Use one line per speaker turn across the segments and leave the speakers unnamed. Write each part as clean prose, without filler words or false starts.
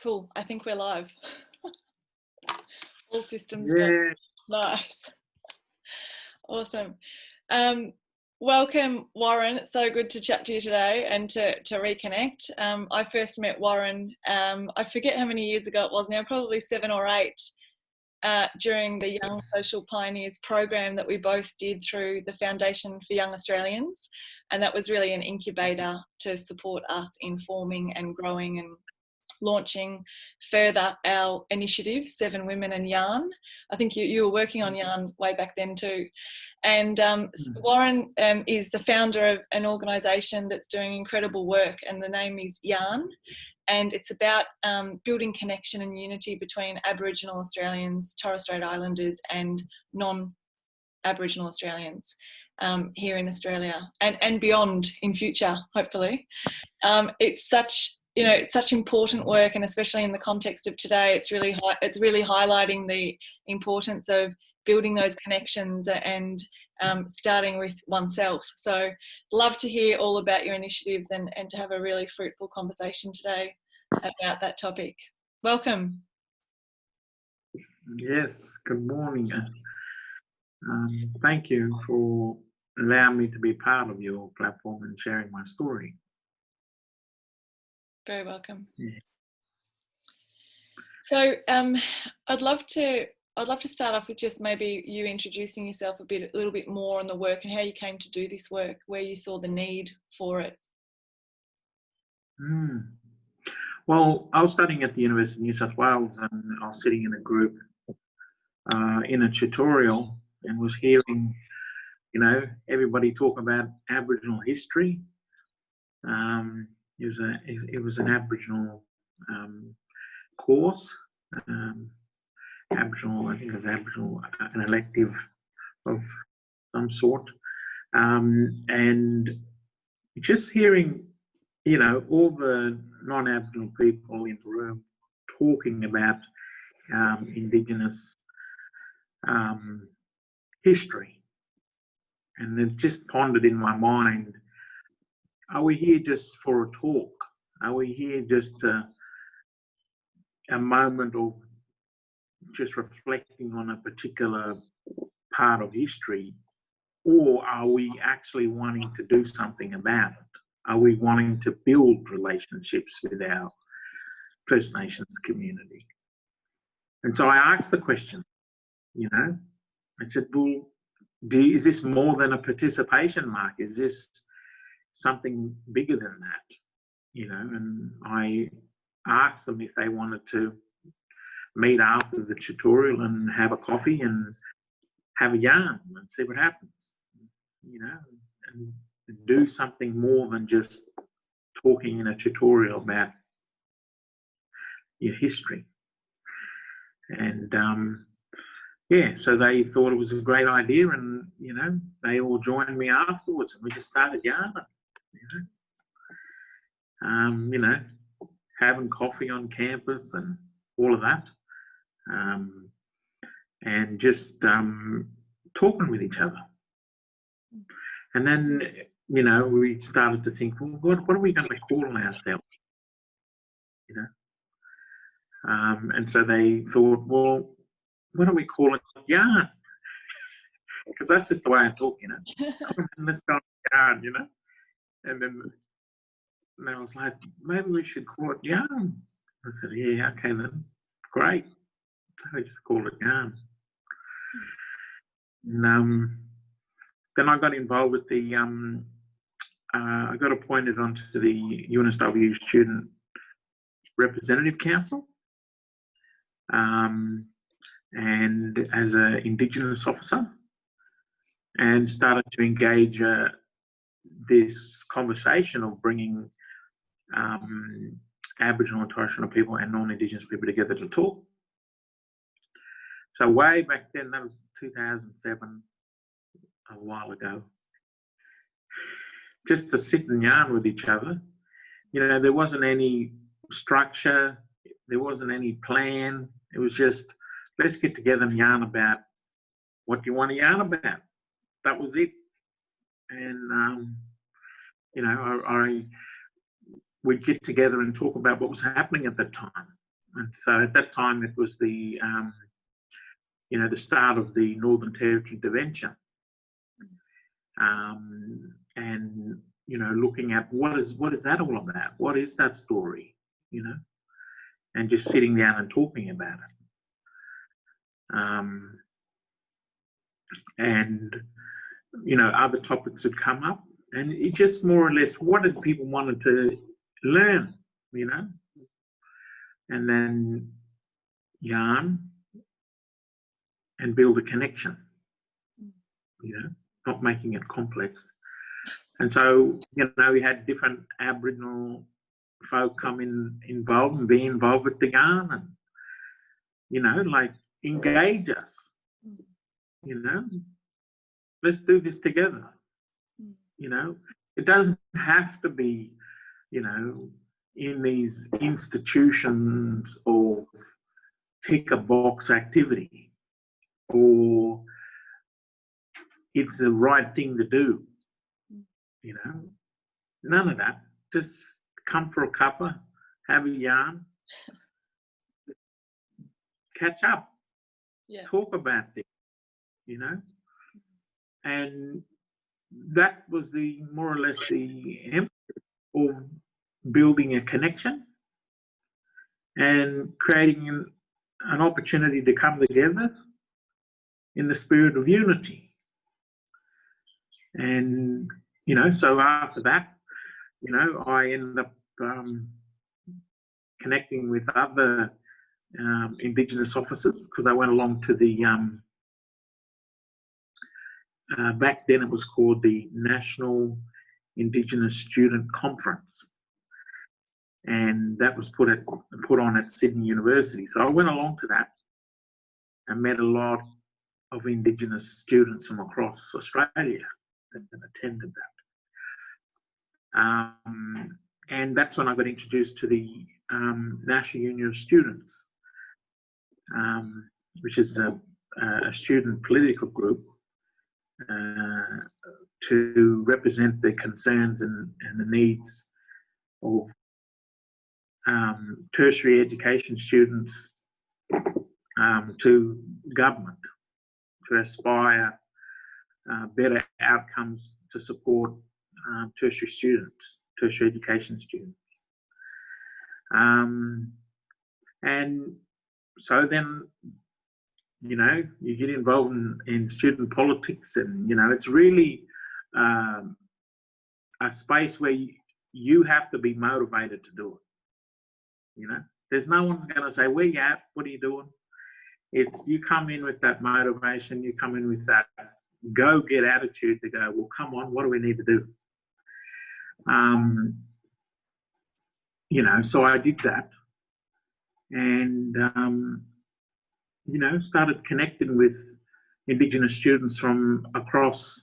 Cool. I think we're live. All systems go.
Yeah.
Nice. Awesome. Welcome, Warren. It's so good to chat to you today and to reconnect. I first met Warren, I forget how many years ago it was now, probably 7 or 8, during the Young Social Pioneers program that we both did through the Foundation for Young Australians. And that was really an incubator to support us in forming and growing and launching further our initiative, 7 Women and Yarn. I think you were working on Yarn way back then too. And Warren is the founder of an organisation that's doing incredible work, and the name is Yarn. And it's about building connection and unity between Aboriginal Australians, Torres Strait Islanders and non-Aboriginal Australians here in Australia and beyond in future, hopefully. It's such important work, and especially in the context of today, it's really highlighting the importance of building those connections and starting with oneself. So love to hear all about your initiatives and to have a really fruitful conversation today about that topic. Welcome.
Yes, good morning. Thank you for allowing me to be part of your platform and sharing my story.
Very welcome.
Yeah.
So I'd love to start off with just maybe you introducing yourself a little bit more on the work and how you came to do this work, where you saw the need for it.
Well, I was studying at the University of New South Wales, and I was sitting in a group in a tutorial and was hearing, everybody talk about Aboriginal history. It was an Aboriginal course. Aboriginal, I think it was Aboriginal, an elective of some sort, and just hearing, all the non-Aboriginal people in the room talking about Indigenous history, and it just pondered in my mind: are we here just for a talk? Are we here just a moment of just reflecting on a particular part of history, or are we actually wanting to do something about it? Are we wanting to build relationships with our First Nations community? And so I asked the question, I said, well, is this more than a participation mark? Is this something bigger than that? And I asked them if they wanted to meet after the tutorial and have a coffee and have a yarn and see what happens, and do something more than just talking in a tutorial about your history. And so they thought it was a great idea, and they all joined me afterwards, and we just started yarning, having coffee on campus and all of that. And just talking with each other. And then, we started to think, well, what are we going to call ourselves? And so they thought, well, what do we call it? Yarn. Because that's just the way I talk, Let's go yarn, And then I was like, maybe we should call it yarn. I said, yeah, okay then, great. So we just called it yarn. And then I got involved with the, I got appointed onto the UNSW Student Representative Council, and as an Indigenous officer, and started to engage this conversation of bringing Aboriginal and Torres Strait people and non-Indigenous people together to talk. So way back then, that was 2007, a while ago, just to sit and yarn with each other. There wasn't any structure, there wasn't any plan. It was just, let's get together and yarn about what you want to yarn about. That was it. And, we'd get together and talk about what was happening at the time. And so at that time it was the the start of the Northern Territory intervention, and looking at what is that all about? What is that story? And just sitting down and talking about it. And other topics would come up, and it just more or less what did people wanted to learn, and then yarn and build a connection, not making it complex. And so we had different Aboriginal folk come involved and be involved with the yarn, and like engage us, let's do this together. It doesn't have to be in these institutions or tick a box activity, or it's the right thing to do. None of that. Just come for a cuppa, have a yarn, catch up, talk about things, and that was the more or less the emphasis of building a connection and creating an opportunity to come together in the spirit of unity. And so after that, I ended up connecting with other Indigenous officers, because I went along to the back then it was called the National Indigenous Student Conference, and that was put on at Sydney University. So I went along to that and met a lot of Indigenous students from across Australia that attended that. And that's when I got introduced to the National Union of Students, which is a student political group to represent the concerns and the needs of tertiary education students to government, to aspire better outcomes to support tertiary education students. And so then, you get involved in student politics, and, it's really a space where you have to be motivated to do it. There's no one's going to say, where you at? What are you doing? It's you come in with that motivation, you come in with that go-get attitude to go, well, come on, what do we need to do? So I did that, and started connecting with Indigenous students from across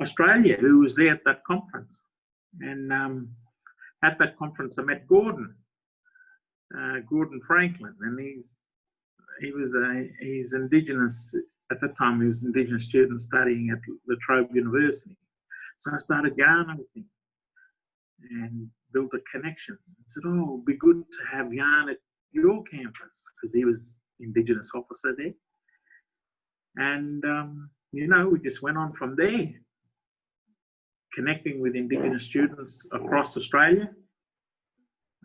Australia who was there at that conference. And at that conference I met Gordon Franklin, and he's Indigenous at that time. He was an Indigenous student studying at La Trobe University. So I started yarning with him and built a connection. I said, oh, it would be good to have yarn at your campus, because he was Indigenous officer there. And, we just went on from there, connecting with Indigenous students across Australia,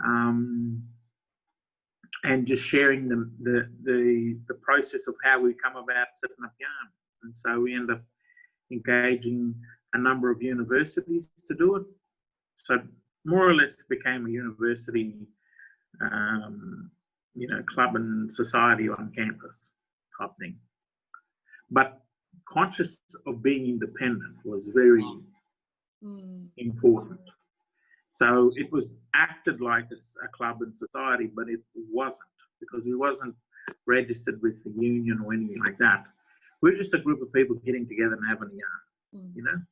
and just sharing the process of how we come about setting up yarn. And so we end up engaging a number of universities to do it. So more or less became a university, club and society on campus type thing. But conscious of being independent was very important. So it was acted like a club and society, but it wasn't, because we wasn't registered with the union or anything like that. We're just a group of people getting together and having a yarn,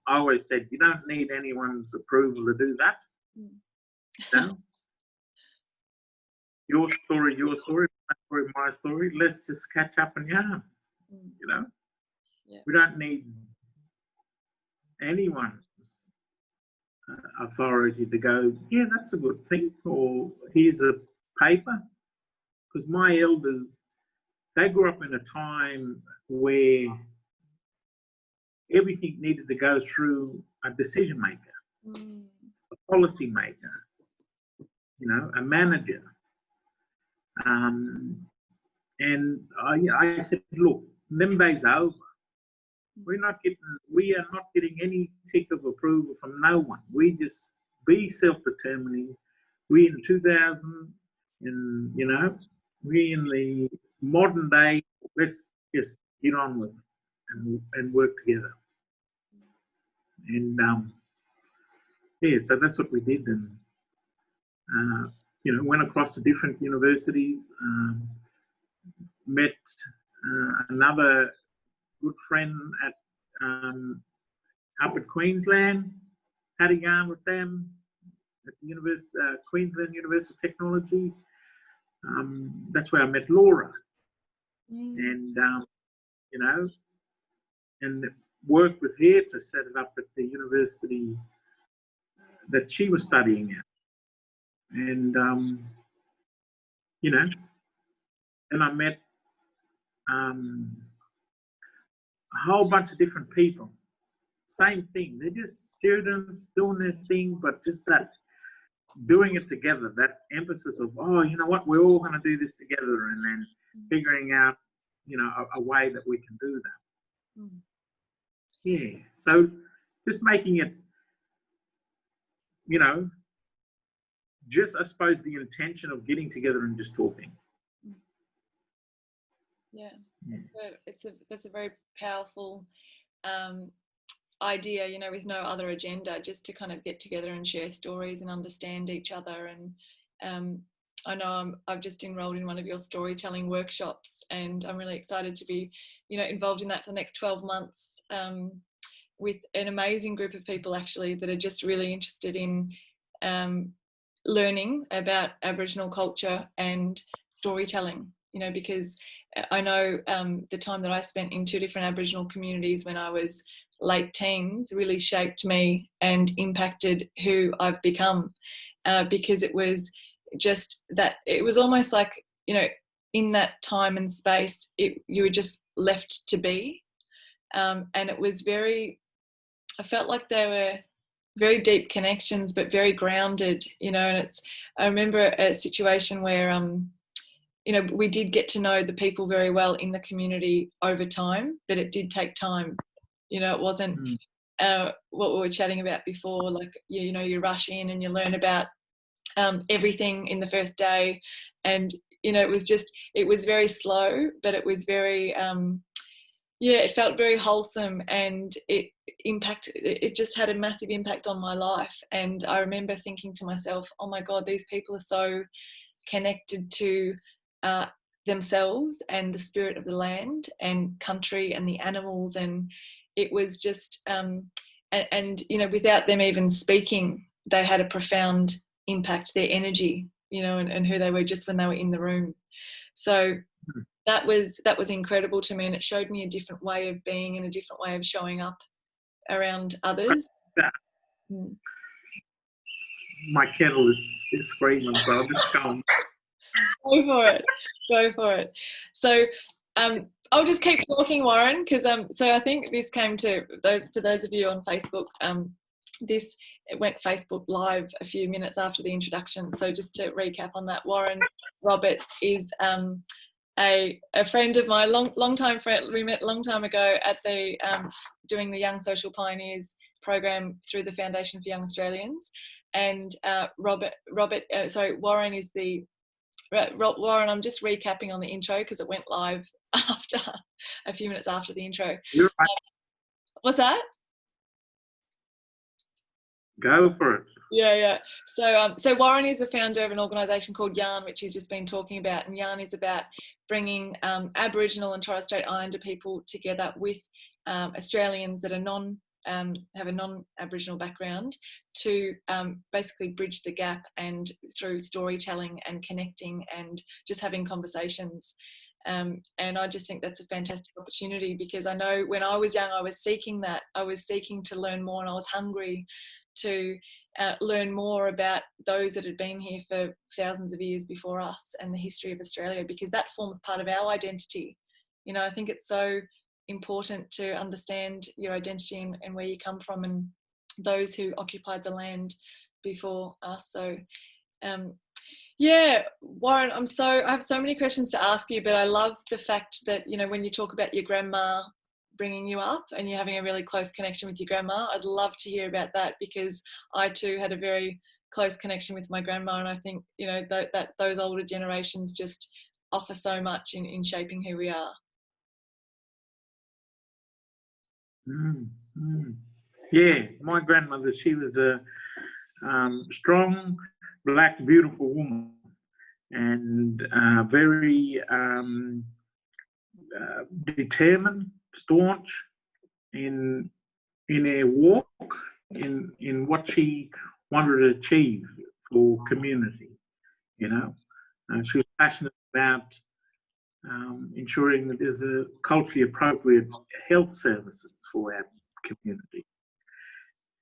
I always said, you don't need anyone's approval to do that. Your story, my story, my story. Let's just catch up and yarn. We don't need anyone's authority to go, yeah, that's a good thing, or here's a paper. Because my elders, they grew up in a time where everything needed to go through a decision maker, a policy maker, a manager. And I said, look, them days are over. We are not getting any tick of approval from no one. We just be self-determining. We in 2000, and we in the modern day. Let's just get on with it and work together. And so that's what we did, and went across the different universities, met another good friend at up at Queensland, had a yarn with them at the Queensland University of Technology. That's where I met Laura, and and worked with her to set it up at the university that she was studying at. And and I met a whole bunch of different people. Same thing. They're just students doing their thing, but just that doing it together, that emphasis of, oh, you know what, we're all going to do this together, and then figuring out, a way that we can do that. Yeah. So just making it, just, I suppose, the intention of getting together and just talking.
Yeah. That's a very powerful idea, with no other agenda, just to kind of get together and share stories and understand each other. And I know I've just enrolled in one of your storytelling workshops, and I'm really excited to be, involved in that for the next 12 months with an amazing group of people actually that are just really interested in learning about Aboriginal culture and storytelling, because I know the time that I spent in 2 different Aboriginal communities when I was late teens really shaped me and impacted who I've become, because it was just that, it was almost like, in that time and space, you were just left to be. And it was I felt like they were very deep connections, but very grounded, and I remember a situation where, we did get to know the people very well in the community over time, but it did take time. It wasn't what we were chatting about before, like, you rush in and you learn about everything in the first day. And, it was very slow, but it was very, it felt very wholesome, and it just had a massive impact on my life. And I remember thinking to myself, oh my God, these people are so connected to themselves and the spirit of the land and country and the animals. And it was just, and without them even speaking, they had a profound impact, their energy, and who they were just when they were in the room. So that was incredible to me, and it showed me a different way of being and a different way of showing up around others.
My kettle is screaming, so I'll just go on.
Go for it. So I'll just keep talking, Warren, because so I think this came to those of you on Facebook. It went Facebook Live a few minutes after the introduction. So just to recap on that, Warren Roberts is a friend of mine, long time friend. We met a long time ago at the doing the Young Social Pioneers program through the Foundation for Young Australians. And Warren is the Warren, I'm just recapping on the intro because it went live after a few minutes after the intro.
You're right.
What's that?
Go for it.
Yeah. So Warren is the founder of an organisation called YARN, which he's just been talking about. And YARN is about bringing Aboriginal and Torres Strait Islander people together with Australians that are have a non-Aboriginal background to basically bridge the gap, and through storytelling and connecting and just having conversations. And I just think that's a fantastic opportunity, because I know when I was young, I was seeking that. I was seeking to learn more, and I was hungry to learn more about those that had been here for thousands of years before us and the history of Australia, because that forms part of our identity. You know, I think it's so important to understand your identity and where you come from and those who occupied the land before us. So yeah, Warren, I have so many questions to ask you, but I love the fact that, you know, when you talk about your grandma bringing you up and you're having a really close connection with your grandma, I'd love to hear about that, because I too had a very close connection with my grandma, and I think, you know, that those older generations just offer so much in shaping who we are.
Yeah, my grandmother, she was a strong, black, beautiful woman, and very determined, staunch in her walk, in what she wanted to achieve for community. You know, she was passionate about ensuring that there's a culturally appropriate health services for our community,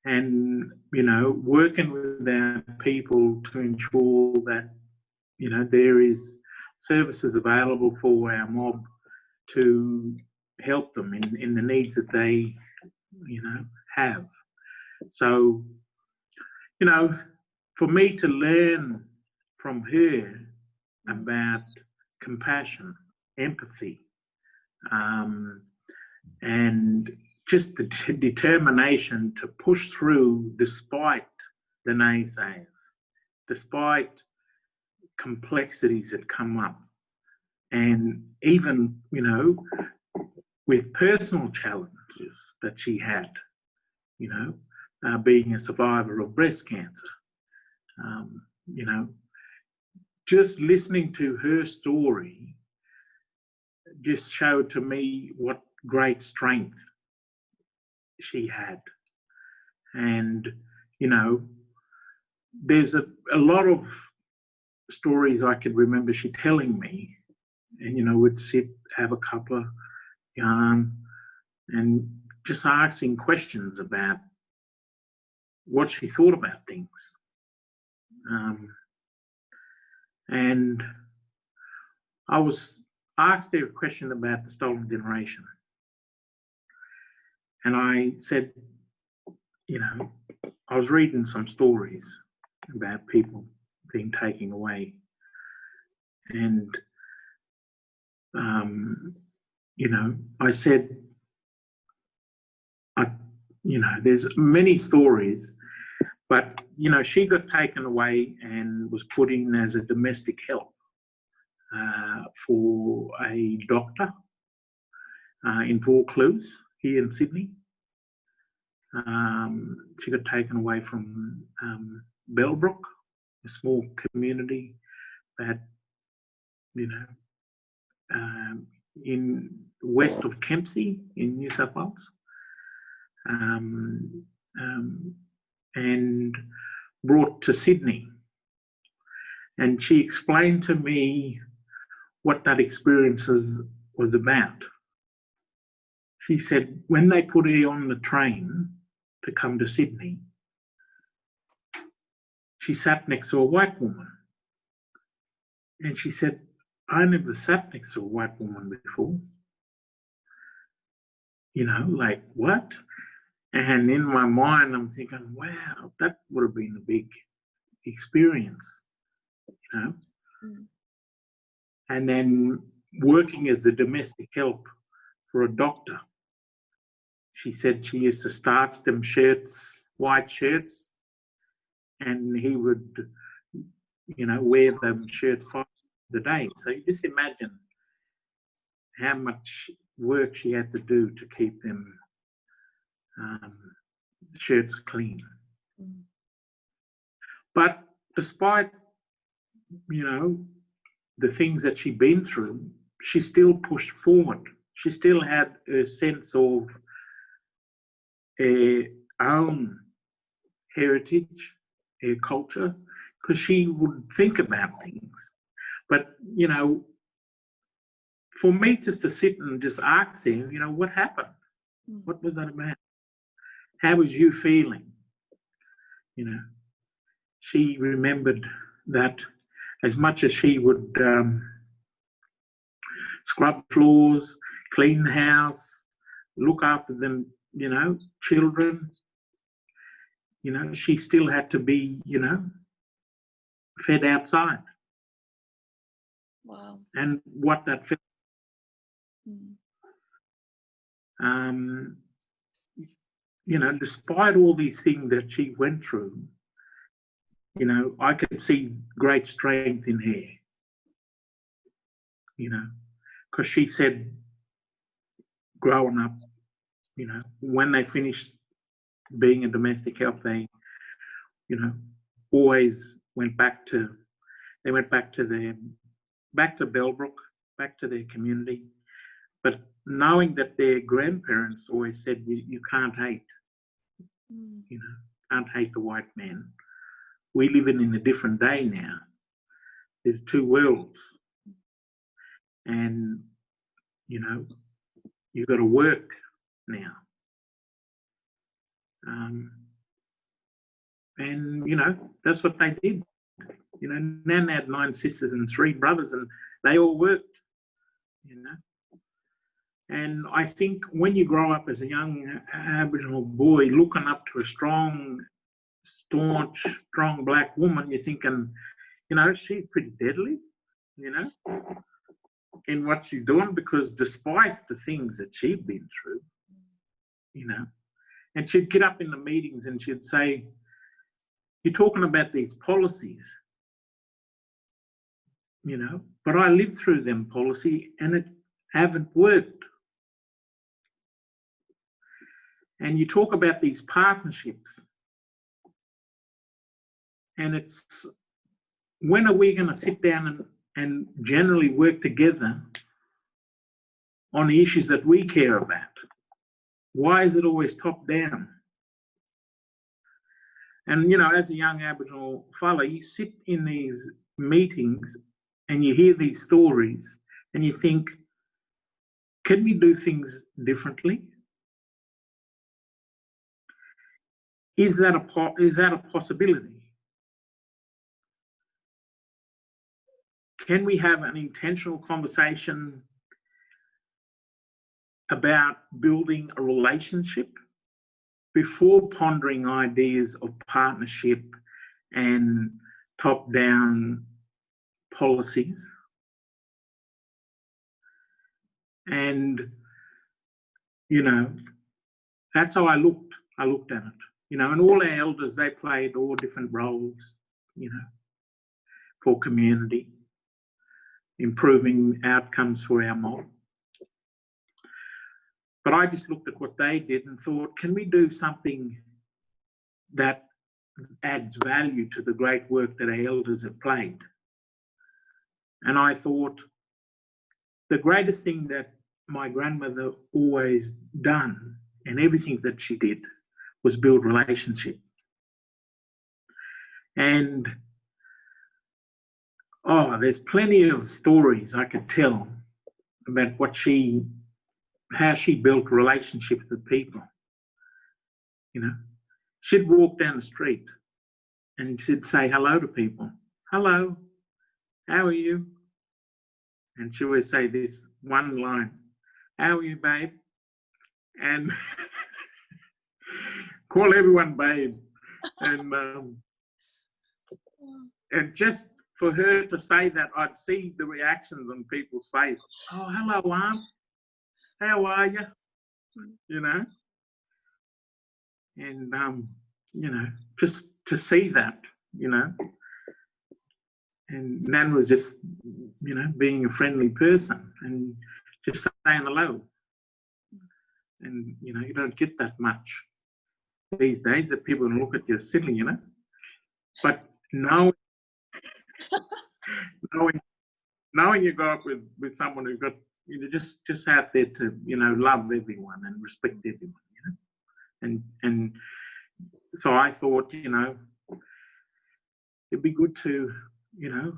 and, you know, working with our people to ensure that, you know, there is services available for our mob to help them in the needs that they, you know, have. So, you know, for me to learn from her about compassion, empathy, and just the determination to push through despite the naysayers, despite complexities that come up, and even, you know, with personal challenges that she had, you know, being a survivor of breast cancer. You know, just listening to her story just showed to me what great strength she had. And, you know, there's a lot of stories I could remember she telling me, and, you know, we'd sit, have a cuppa, and just asking questions about what she thought about things. And I was asked her a question about the stolen generation. And I said, you know, I was reading some stories about people being taken away. And, you know, I said, you know, there's many stories, but, you know, she got taken away and was put in as a domestic help for a doctor in Vaucluse here in Sydney. She got taken away from Bellbrook, a small community that, you know, in west of Kempsey in New South Wales, and brought to Sydney. And she explained to me what that experience was about. She said when they put her on the train to come to Sydney, she sat next to a white woman. And she said, I never sat next to a white woman before. You know, like, what? And in my mind, I'm thinking, wow, that would have been a big experience, you know. And then working as the domestic help for a doctor, she said she used to starch them shirts, white shirts, and he would, you know, wear them shirts 5 times a day. So you just imagine how much work she had to do to keep them shirts clean. But despite, you know, the things that she'd been through, she still pushed forward. She still had a sense of her own heritage, her culture, because she would think about things. But, you know, for me just to sit and just ask her, you know, what happened? What was that about? How was you feeling? You know, she remembered that as much as she would scrub floors, clean the house, look after them, you know, children, you know, she still had to be, you know, fed outside.
Wow.
And what that felt. You know, despite all these things that she went through, you know, I could see great strength in her, you know, because she said growing up, you know, when they finished being a domestic help, they, you know, always went back to Bellbrook, back to their community. But knowing that their grandparents always said, you can't hate, you know, can't hate the white man. We live in a different day now. There's two worlds. And, you know, you've got to work now. And, you know, that's what they did. You know, Nan had 9 sisters and 3 brothers, and they all worked, you know. And I think when you grow up as a young Aboriginal boy looking up to a strong, staunch, strong black woman, you're thinking, you know, she's pretty deadly, you know, in what she's doing, because despite the things that she'd been through, you know, and she'd get up in the meetings and she'd say, you're talking about these policies, you know, but I lived through them policy and it haven't worked. And you talk about these partnerships, and it's, when are we going to sit down and generally work together on the issues that we care about? Why is it always top down? And, you know, as a young Aboriginal fella, you sit in these meetings and you hear these stories and you think, can we do things differently? Is that a possibility? Can we have an intentional conversation about building a relationship before pondering ideas of partnership and top-down policies? And, you know, that's how I looked at it. You know, and all our elders, they played all different roles, you know, for community, improving outcomes for our mob. But I just looked at what they did and thought, can we do something that adds value to the great work that our elders have played? And I thought, the greatest thing that my grandmother always done, and everything that she did, was build relationship. And there's plenty of stories I could tell about how she built relationships with people. You know, she'd walk down the street and she'd say hello to people. Hello, how are you? And she would say this one line, how are you, babe? And call everyone babe. And just for her to say that, I'd see the reactions on people's face. Oh, hello, Aunt. How are you? You know? And, you know, just to see that, you know. And Nan was just, you know, being a friendly person and just saying hello. And, you know, you don't get that much these days, that people look at you silly, you know. But knowing you go up with someone who's got, you know, just out there to, you know, love everyone and respect everyone, you know. And so I thought, you know, it'd be good to, you know,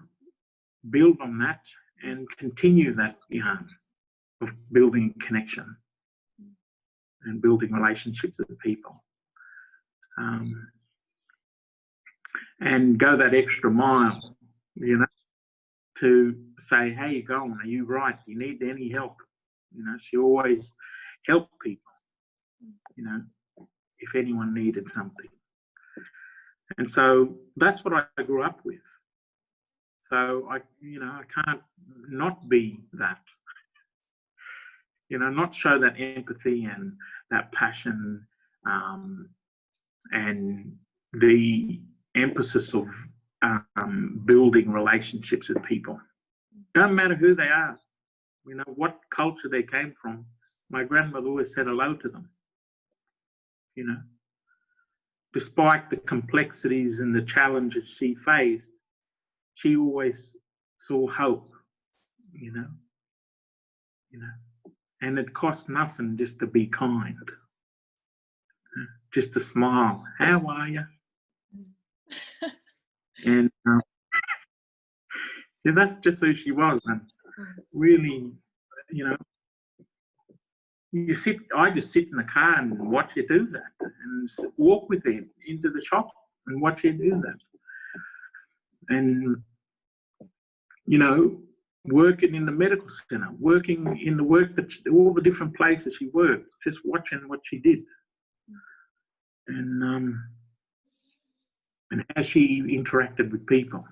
build on that and continue that yarn of building connection and building relationships with people. and go that extra mile, you know, to say, how you going? Are you right? Do you need any help? You know, she always helped people, you know, if anyone needed something. And so that's what I grew up with. So I can't not be that, you know, not show that empathy and that passion, and the emphasis of building relationships with people. Don't matter who they are, you know, what culture they came from. My grandmother always said hello to them, you know. Despite the complexities and the challenges she faced, she always saw hope, you know. And it cost nothing just to be kind, just to smile. How are you? And yeah, that's just who she was. And really, you know, I just sit in the car and watch her do that, and walk with her into the shop and watch her do that. And, you know, working in the medical centre, working in the work that all the different places she worked, just watching what she did. And how she interacted with people.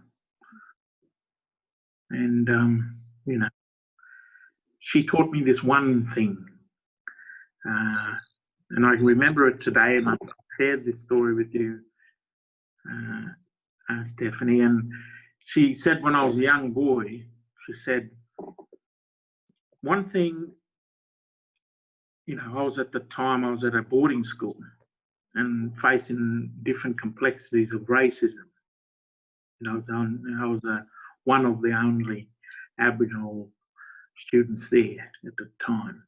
And, you know, she taught me this one thing. And I remember it today, and I've shared this story with you, Stephanie. And she said when I was a young boy, she said, one thing, you know, I was at a boarding school and facing different complexities of racism. You know, I was one of the only Aboriginal students there at the time.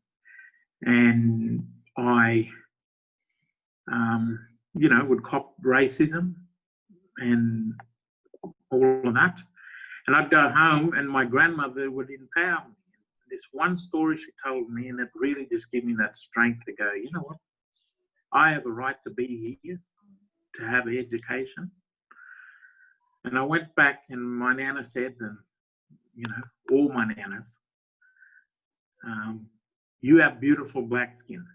And I, you know, would cop racism and all of that. And I'd go home and my grandmother would empower me. This one story she told me, and it really just gave me that strength to go, you know what? I have a right to be here, to have an education. And I went back and my nana said, and, you know, all my nanas, you have beautiful black skin.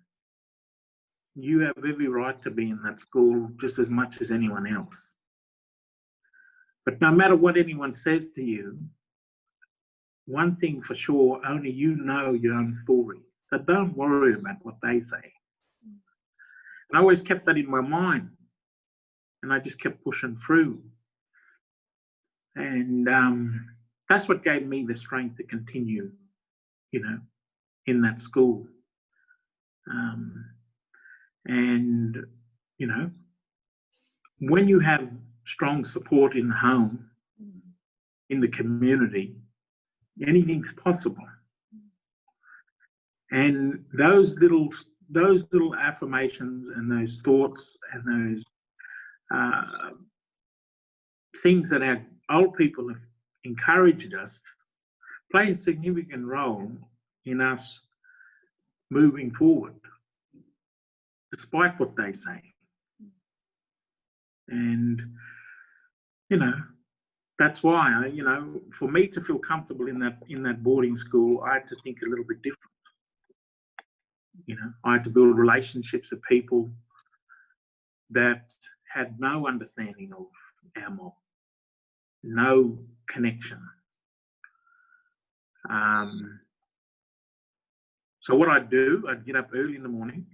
You have every right to be in that school just as much as anyone else. But no matter what anyone says to you, one thing for sure, only you know your own story. So don't worry about what they say. And I always kept that in my mind. And I just kept pushing through. And that's what gave me the strength to continue, you know, in that school. And, you know, when you have strong support in the home, in the community, anything's possible. And those little affirmations and those thoughts and those things that our old people have encouraged us play a significant role in us moving forward, despite what they say. And, you know, that's why, you know, for me to feel comfortable in that boarding school, I had to think a little bit different. You know, I had to build relationships with people that had no understanding of our mob, no connection. So what I'd do, I'd get up early in the morning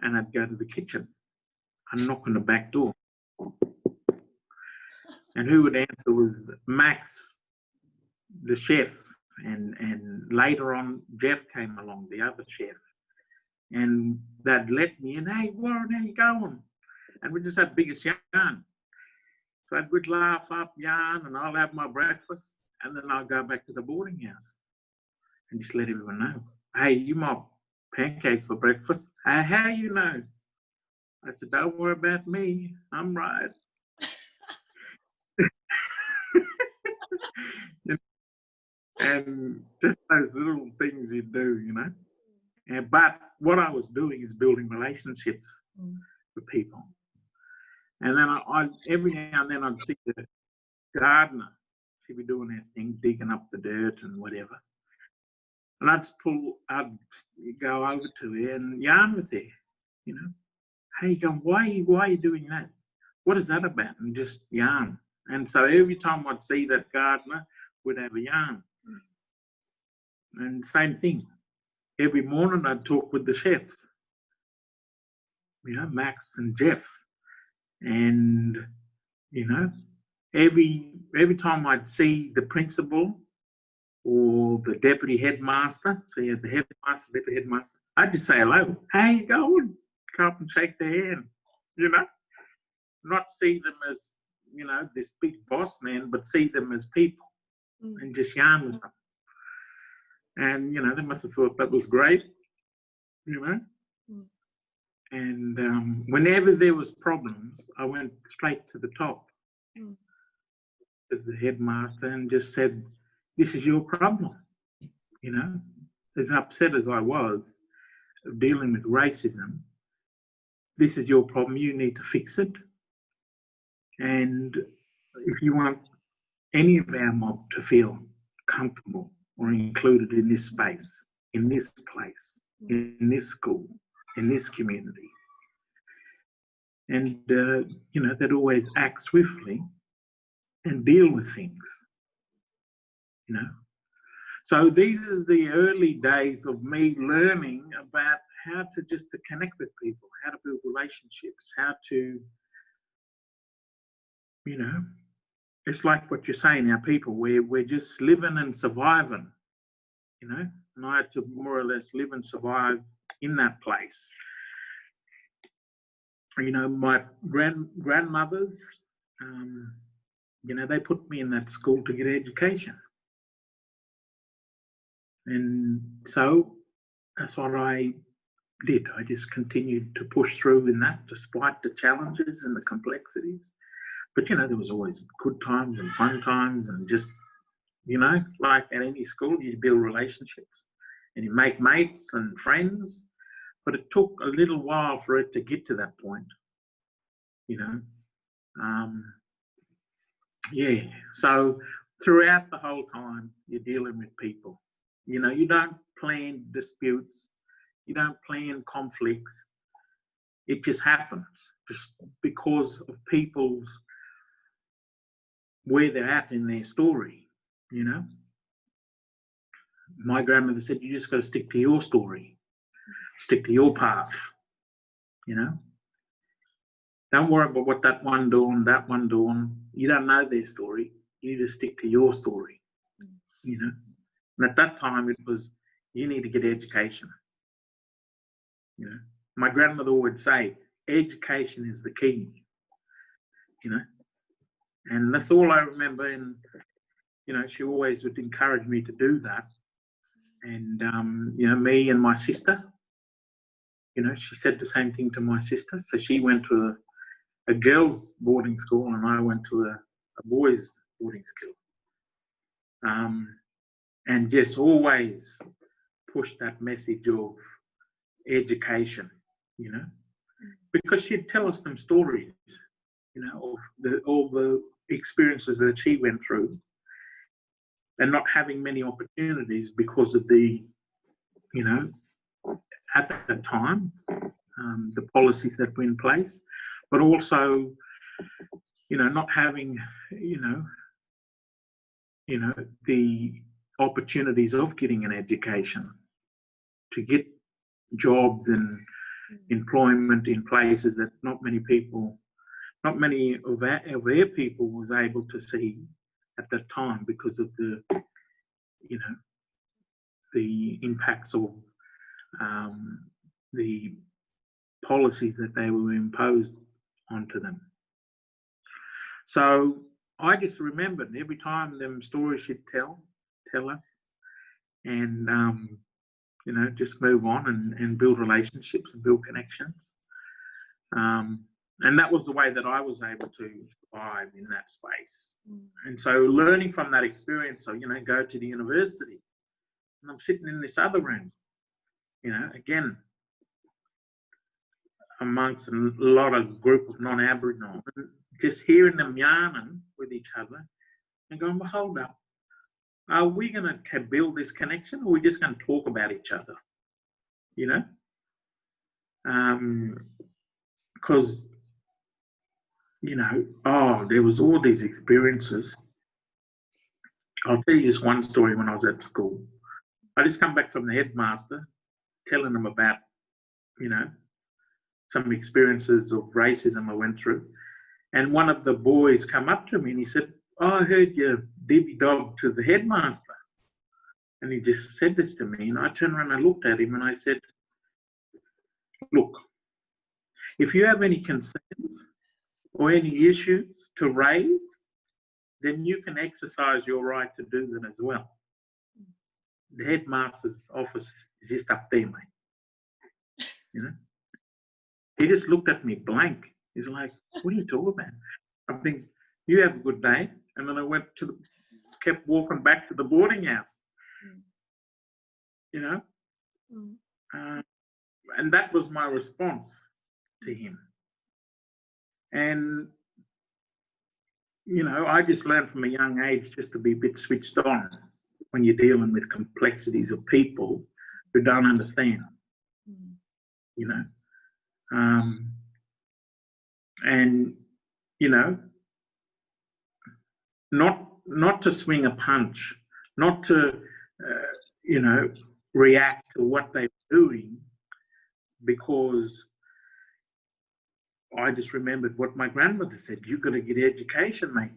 and I'd go to the kitchen and knock on the back door. And who would answer was Max, the chef. And later on, Jeff came along, the other chef. And they'd let me in, hey, Warren, how you going? And we just had biggest yarn. So we'd laugh up, yarn, and I'll have my breakfast, and then I'll go back to the boarding house and just let everyone know, hey, you mob pancakes for breakfast? How you know? I said, don't worry about me, I'm right. And just those little things you do, you know. But what I was doing is building relationships with people. And then I every now and then I'd see the gardener. She'd be doing her thing, digging up the dirt and whatever. And I'd go over to her and yarn with her, you know. Hey, going, why are you doing that? What is that about? And just yarn. And so every time I'd see that gardener, we'd have a yarn. And same thing. Every morning I'd talk with the chefs, you know, Max and Jeff. And, you know, every time I'd see the principal or the deputy headmaster, so you had the headmaster, deputy headmaster, I'd just say hello. How you going? Come up and shake their hand, you know. Not see them as, you know, this big boss man, but see them as people and just yarn with them. And, you know, they must have thought that was great, you know. And whenever there was problems, I went straight to the top, to the headmaster, and just said, this is your problem, you know. As upset as I was of dealing with racism, this is your problem, you need to fix it. And if you want any of our mob to feel comfortable or included in this space, in this place, in this school, in this community, and, you know, they'd always act swiftly and deal with things, you know. So these are the early days of me learning about how to just to connect with people, how to build relationships, how to, you know, it's like what you're saying, our people, we're just living and surviving, you know, and I had to more or less live and survive in that place. You know, my grandmothers, you know, they put me in that school to get education. And so that's what I did. I just continued to push through in that, despite the challenges and the complexities. But, you know, there was always good times and fun times, and just, you know, like at any school, you build relationships and you make mates and friends. But it took a little while for it to get to that point, you know. Yeah, so throughout the whole time, you're dealing with people. You know, you don't plan disputes, you don't plan conflicts. It just happens just because of people's, where they're at in their story, you know. My grandmother said, you just got to stick to your story, stick to your path, you know. Don't worry about what that one doing. You don't know their story. You just stick to your story, you know. And at that time, it was, you need to get education, you know. My grandmother would say, education is the key, you know. And that's all I remember. And, you know, she always would encourage me to do that. And, you know, me and my sister, you know, she said the same thing to my sister. So she went to a girls' boarding school and I went to a boys' boarding school. And just always push that message of education, you know, because she'd tell us them stories, you know, of all the experiences that she went through and not having many opportunities because of the, you know, at that time, the policies that were in place, but also, you know, not having, you know, the opportunities of getting an education to get jobs and employment in places that not many of their people was able to see at that time because of the, you know, the impacts of the policies that they were imposed onto them. So I just remembered every time them stories she'd tell us, and you know, just move on and build relationships and build connections. And that was the way that I was able to survive in that space. And so learning from that experience, so, you know, go to the university, and I'm sitting in this other room, you know, again, amongst a lot of group of non-Aboriginal, and just hearing them yarning with each other and going, well, hold up, are we going to build this connection, or are we just going to talk about each other? You know, because there was all these experiences. I'll tell you just one story. When I was at school, I just come back from the headmaster telling them about, some experiences of racism I went through. And one of the boys come up to me and he said, oh, I heard you dibby dog to the headmaster. And he just said this to me, and I turned around and I looked at him and I said, look, if you have any concerns or any issues to raise, then you can exercise your right to do them as well. The headmaster's office is just up there, mate. He just looked at me blank. He's like, what are you talking about? I think, you have a good day. And then I kept walking back to the boarding house. And that was my response to him. And, I just learned from a young age just to be a bit switched on when you're dealing with complexities of people who don't understand, and, not to swing a punch, not to, react to what they're doing, because I just remembered what my grandmother said, you've got to get education, mate,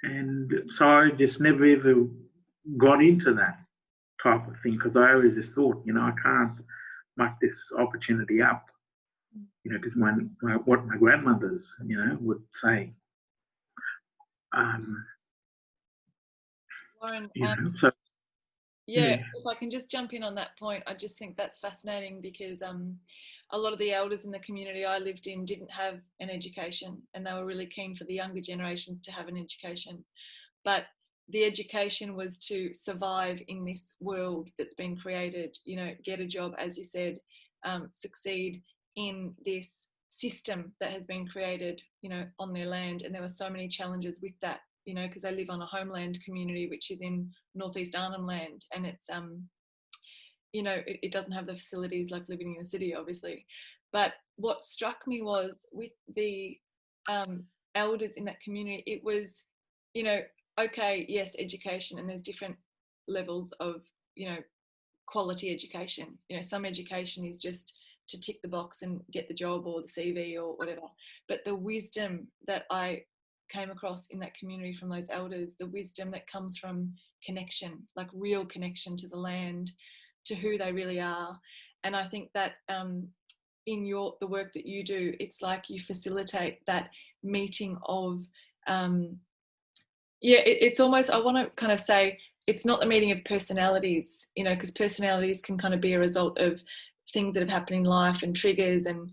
And so I just never ever got into that type of thing, because I always just thought, I can't muck this opportunity up, because what my grandmothers, would say.
Warren,
yeah.
If I can just jump in on that point, I just think that's fascinating, because a lot of the elders in the community I lived in didn't have an education, and they were really keen for the younger generations to have an education. But the education was to survive in this world that's been created, get a job, as you said, succeed in this system that has been created, on their land. And there were so many challenges with that, because they live on a homeland community, which is in Northeast Arnhem Land. And it's, it doesn't have the facilities like living in the city, obviously. But what struck me was with the elders in that community, it was, okay, yes, education, and there's different levels of, quality education. Some education is just to tick the box and get the job or the CV or whatever. But the wisdom that I came across in that community from those elders, the wisdom that comes from connection, like real connection to the land, to who they really are. And I think that in the work that you do, it's like you facilitate that meeting of it's almost, I want to kind of say, it's not the meeting of personalities, because personalities can kind of be a result of things that have happened in life and triggers and,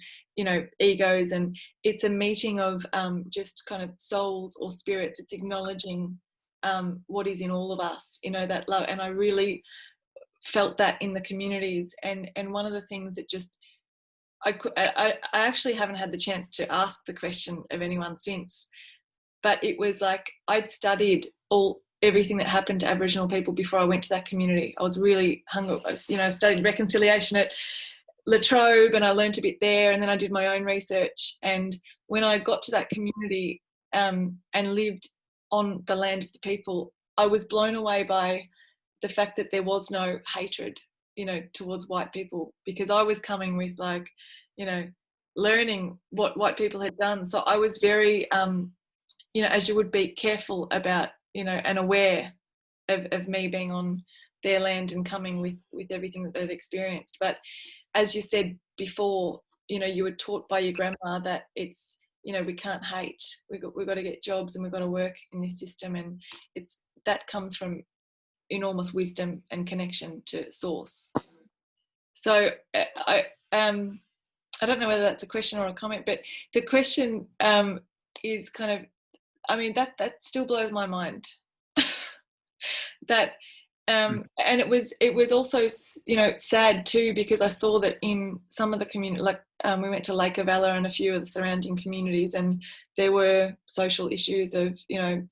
egos. And it's a meeting of just kind of souls or spirits. It's acknowledging what is in all of us, that love. And I really felt that in the communities. And one of the things that just, I actually haven't had the chance to ask the question of anyone since, but it was like I'd studied everything that happened to Aboriginal people before I went to that community. I was really hungry. I studied reconciliation at La Trobe, and I learned a bit there, and then I did my own research. And when I got to that community and lived on the land of the people, I was blown away by the fact that there was no hatred, towards white people, because I was coming with learning what white people had done. So I was very as you would be, careful about, and aware of me being on their land and coming with everything that they'd experienced. But as you said before, you were taught by your grandma that it's, we can't hate. We've got to get jobs, and we've got to work in this system. And that comes from enormous wisdom and connection to source. So I don't know whether that's a question or a comment, but the question is kind of, that still blows my mind. That And it was also, you know, sad too, because I saw that in some of the community, like we went to Lake Avella and a few of the surrounding communities, and there were social issues of, you know,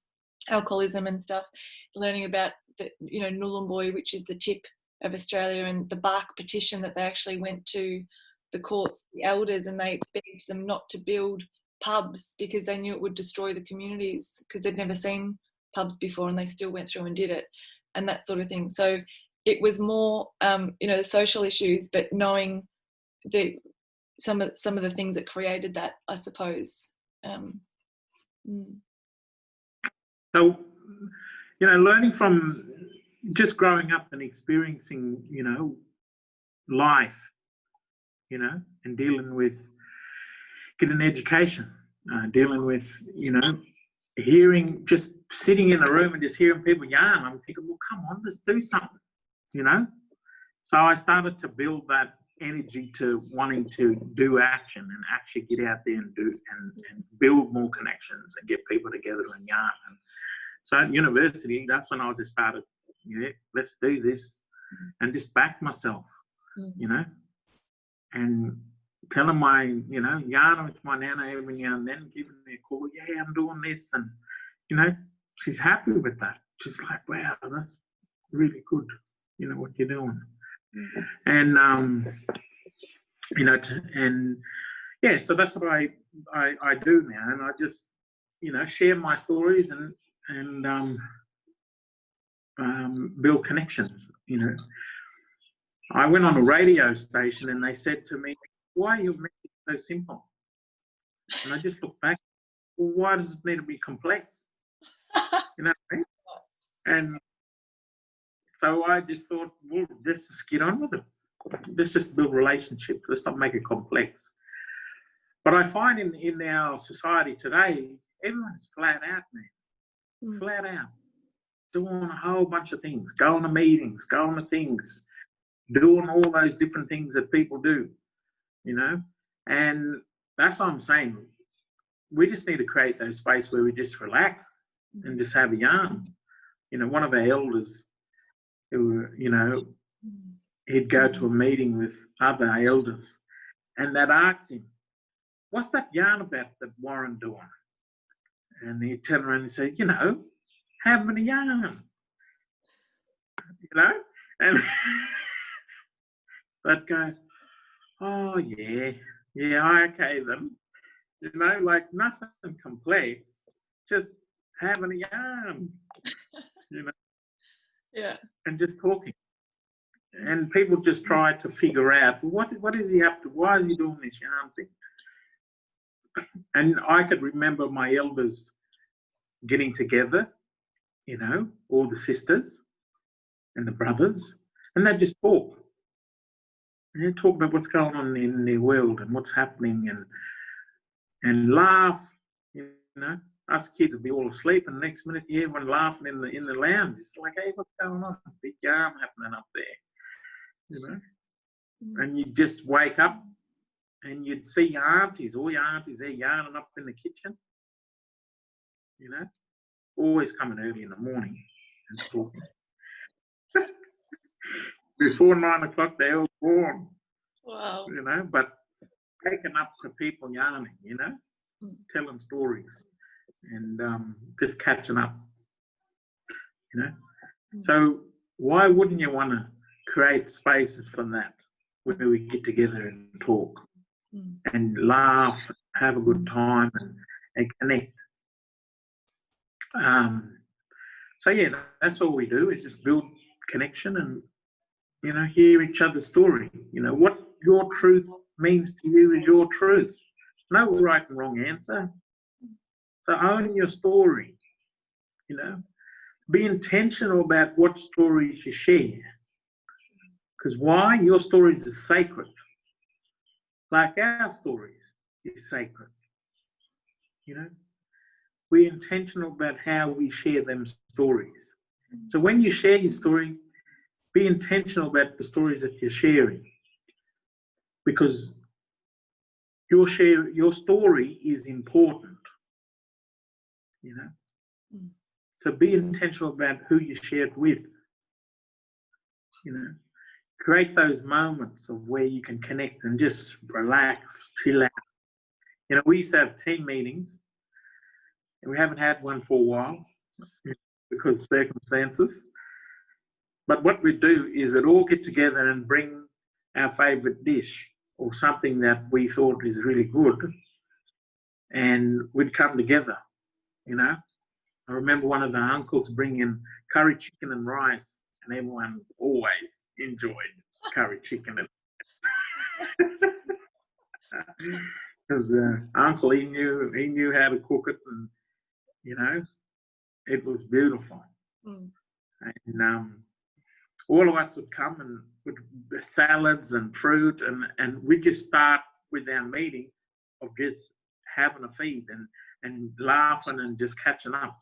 alcoholism and stuff, learning about the, you know, Nhulunbuy, which is the tip of Australia, and the bark petition that they actually went to the courts, the elders, and they begged them not to build pubs because they knew it would destroy the communities, because they'd never seen pubs before, and they still went through and did it, and that sort of thing. So it was more, you know, the social issues, but knowing some of the things that created that, I suppose.
So, you know, learning from just growing up and experiencing, you know, life, you know, and dealing with, getting an education, dealing with, you know, hearing, just sitting in a room and just hearing people yarn, I'm thinking, well, come on, let's do something, you know. So I started to build that energy to wanting to do action and actually get out there and do and build more connections and get people together and yarn. And so at university, that's when I just started, yeah, let's do this, and just back myself, you know, and telling my, you know, yarn with my nana every now and then, giving me a call, yeah, I'm doing this, and, you know, she's happy with that. She's like, wow, that's really good, you know, what you're doing. And, you know, and yeah, so that's what I do now, and I just, you know, share my stories and build connections, you know. I went on a radio station and they said to me, why are you making it so simple? And I just looked back, well, why does it need to be complex? You know what I mean? And so I just thought, well, let's just get on with it. Let's just build relationships. Let's not make it complex. But I find in our society today, everyone's flat out, man. Flat out. Doing a whole bunch of things, going to meetings, going to things, doing all those different things that people do, you know. And that's what I'm saying. We just need to create those space where we just relax and just have a yarn. You know, one of our elders, who, you know, he'd go to a meeting with other elders and they'd ask him, what's that yarn about that Warren doing? And he'd turn around and say, you know, having a yarn, you know? And they'd go, oh, yeah, okay then. You know, like nothing complex, just having a yarn, you know?
Yeah.
And just talking. And people just try to figure out, what is he up to? Why is he doing this yarn thing? And I could remember my elders getting together, you know, all the sisters and the brothers, and they'd just talk. And they'd talk about what's going on in their world and what's happening, and laugh, you know. Us kids would be all asleep, and the next minute you hear everyone laughing in the lounge. It's like, hey, what's going on? Big yarn happening up there, you know. And you'd just wake up and you'd see your aunties, all your aunties there yarning up in the kitchen, you know, always coming early in the morning and talking. Before 9 o'clock, they're all gone.
Wow.
You know, but taking up to people yarning, you know, telling stories and just catching up, you know. So why wouldn't you want to create spaces for that, where we get together and talk and laugh, have a good time and connect? So yeah, that's all we do, is just build connection and, you know, hear each other's story. You know, what your truth means to you is your truth. No right and wrong answer. So own your story, you know. Be intentional about what stories you share. Because why? Your stories are sacred. Like our stories is sacred. You know, we're intentional about how we share them stories. So when you share your story, be intentional about the stories that you're sharing. Because your story is important, you know. So be intentional about who you share it with. you know. Create those moments of where you can connect and just relax, chill out. You know, we used to have team meetings, and we haven't had one for a while because of circumstances. But what we'd do is we'd all get together and bring our favourite dish or something that we thought is really good, and we'd come together, you know. I remember one of the uncles bringing curry chicken and rice, and everyone always enjoyed curry chicken. Because uncle, he knew how to cook it, and you know, it was beautiful.
Mm.
And all of us would come and with salads and fruit, and we just start with our meeting of just having a feed and laughing and just catching up.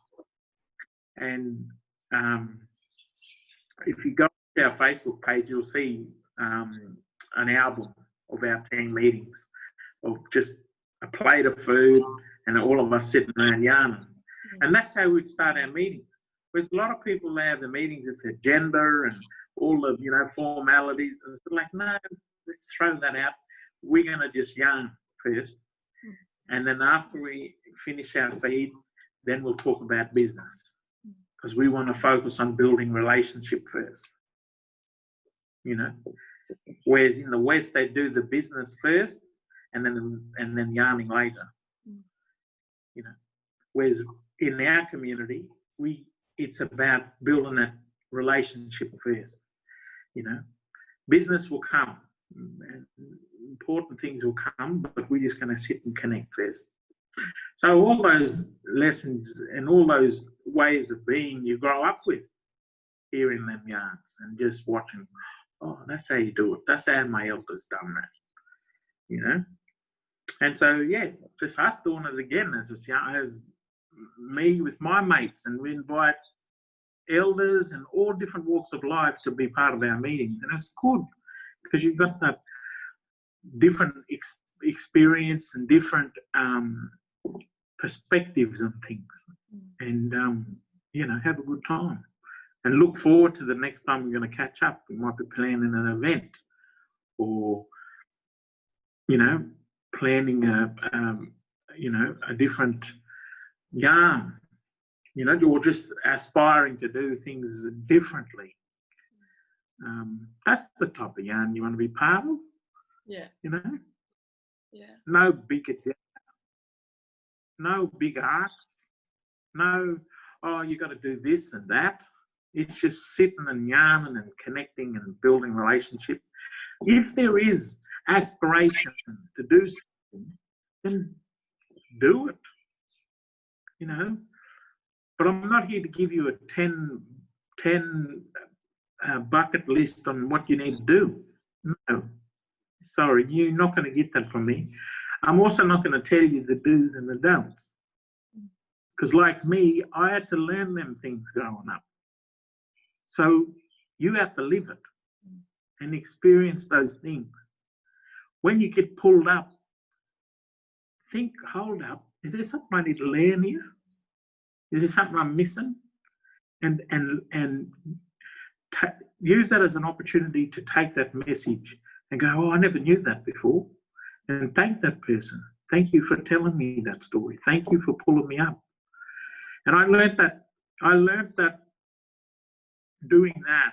And if you go to our Facebook page, you'll see an album of our team meetings of just a plate of food and all of us sitting around yarning. And that's how we'd start our meetings. There's a lot of people that have the meetings with their gender and all the, you know, formalities, and it's like, no, let's throw that out. We're going to just yarn first. And then after we finish our feed, then we'll talk about business, because we want to focus on building relationship first, you know. Whereas in the West, they do the business first and then yarning later, you know. Whereas in our community, it's about building that relationship first, you know. Business will come, and important things will come, but we're just going to sit and connect first. So all those lessons and all those ways of being you grow up with, hearing them yarns and just watching, oh, that's how you do it. That's how my elders done that, you know. And so, yeah, just us doing it again as me with my mates, and we invite elders and all different walks of life to be part of our meetings. And it's good because you've got that different experience and different perspectives on things, and you know, have a good time and look forward to the next time we're going to catch up. We might be planning an event, or you know, planning a different yarn, you know, or just aspiring to do things differently. That's the type of yarn you want to be part of.
Yeah.
You know?
Yeah.
No big agenda, no big arcs, no, oh, you got to do this and that. It's just sitting and yarning and connecting and building relationship. If there is aspiration to do something, then do it, you know. But I'm not here to give you a 10 bucket list on what you need to do. No, sorry, you're not going to get that from me. I'm also not going to tell you the do's and the don'ts. Because like me, I had to learn them things growing up. So you have to live it and experience those things. When you get pulled up, think, hold up, is there something I need to learn here? Is there something I'm missing? And use that as an opportunity to take that message and go, oh, I never knew that before. And thank that person. Thank you for telling me that story. Thank you for pulling me up. And I learned that doing that,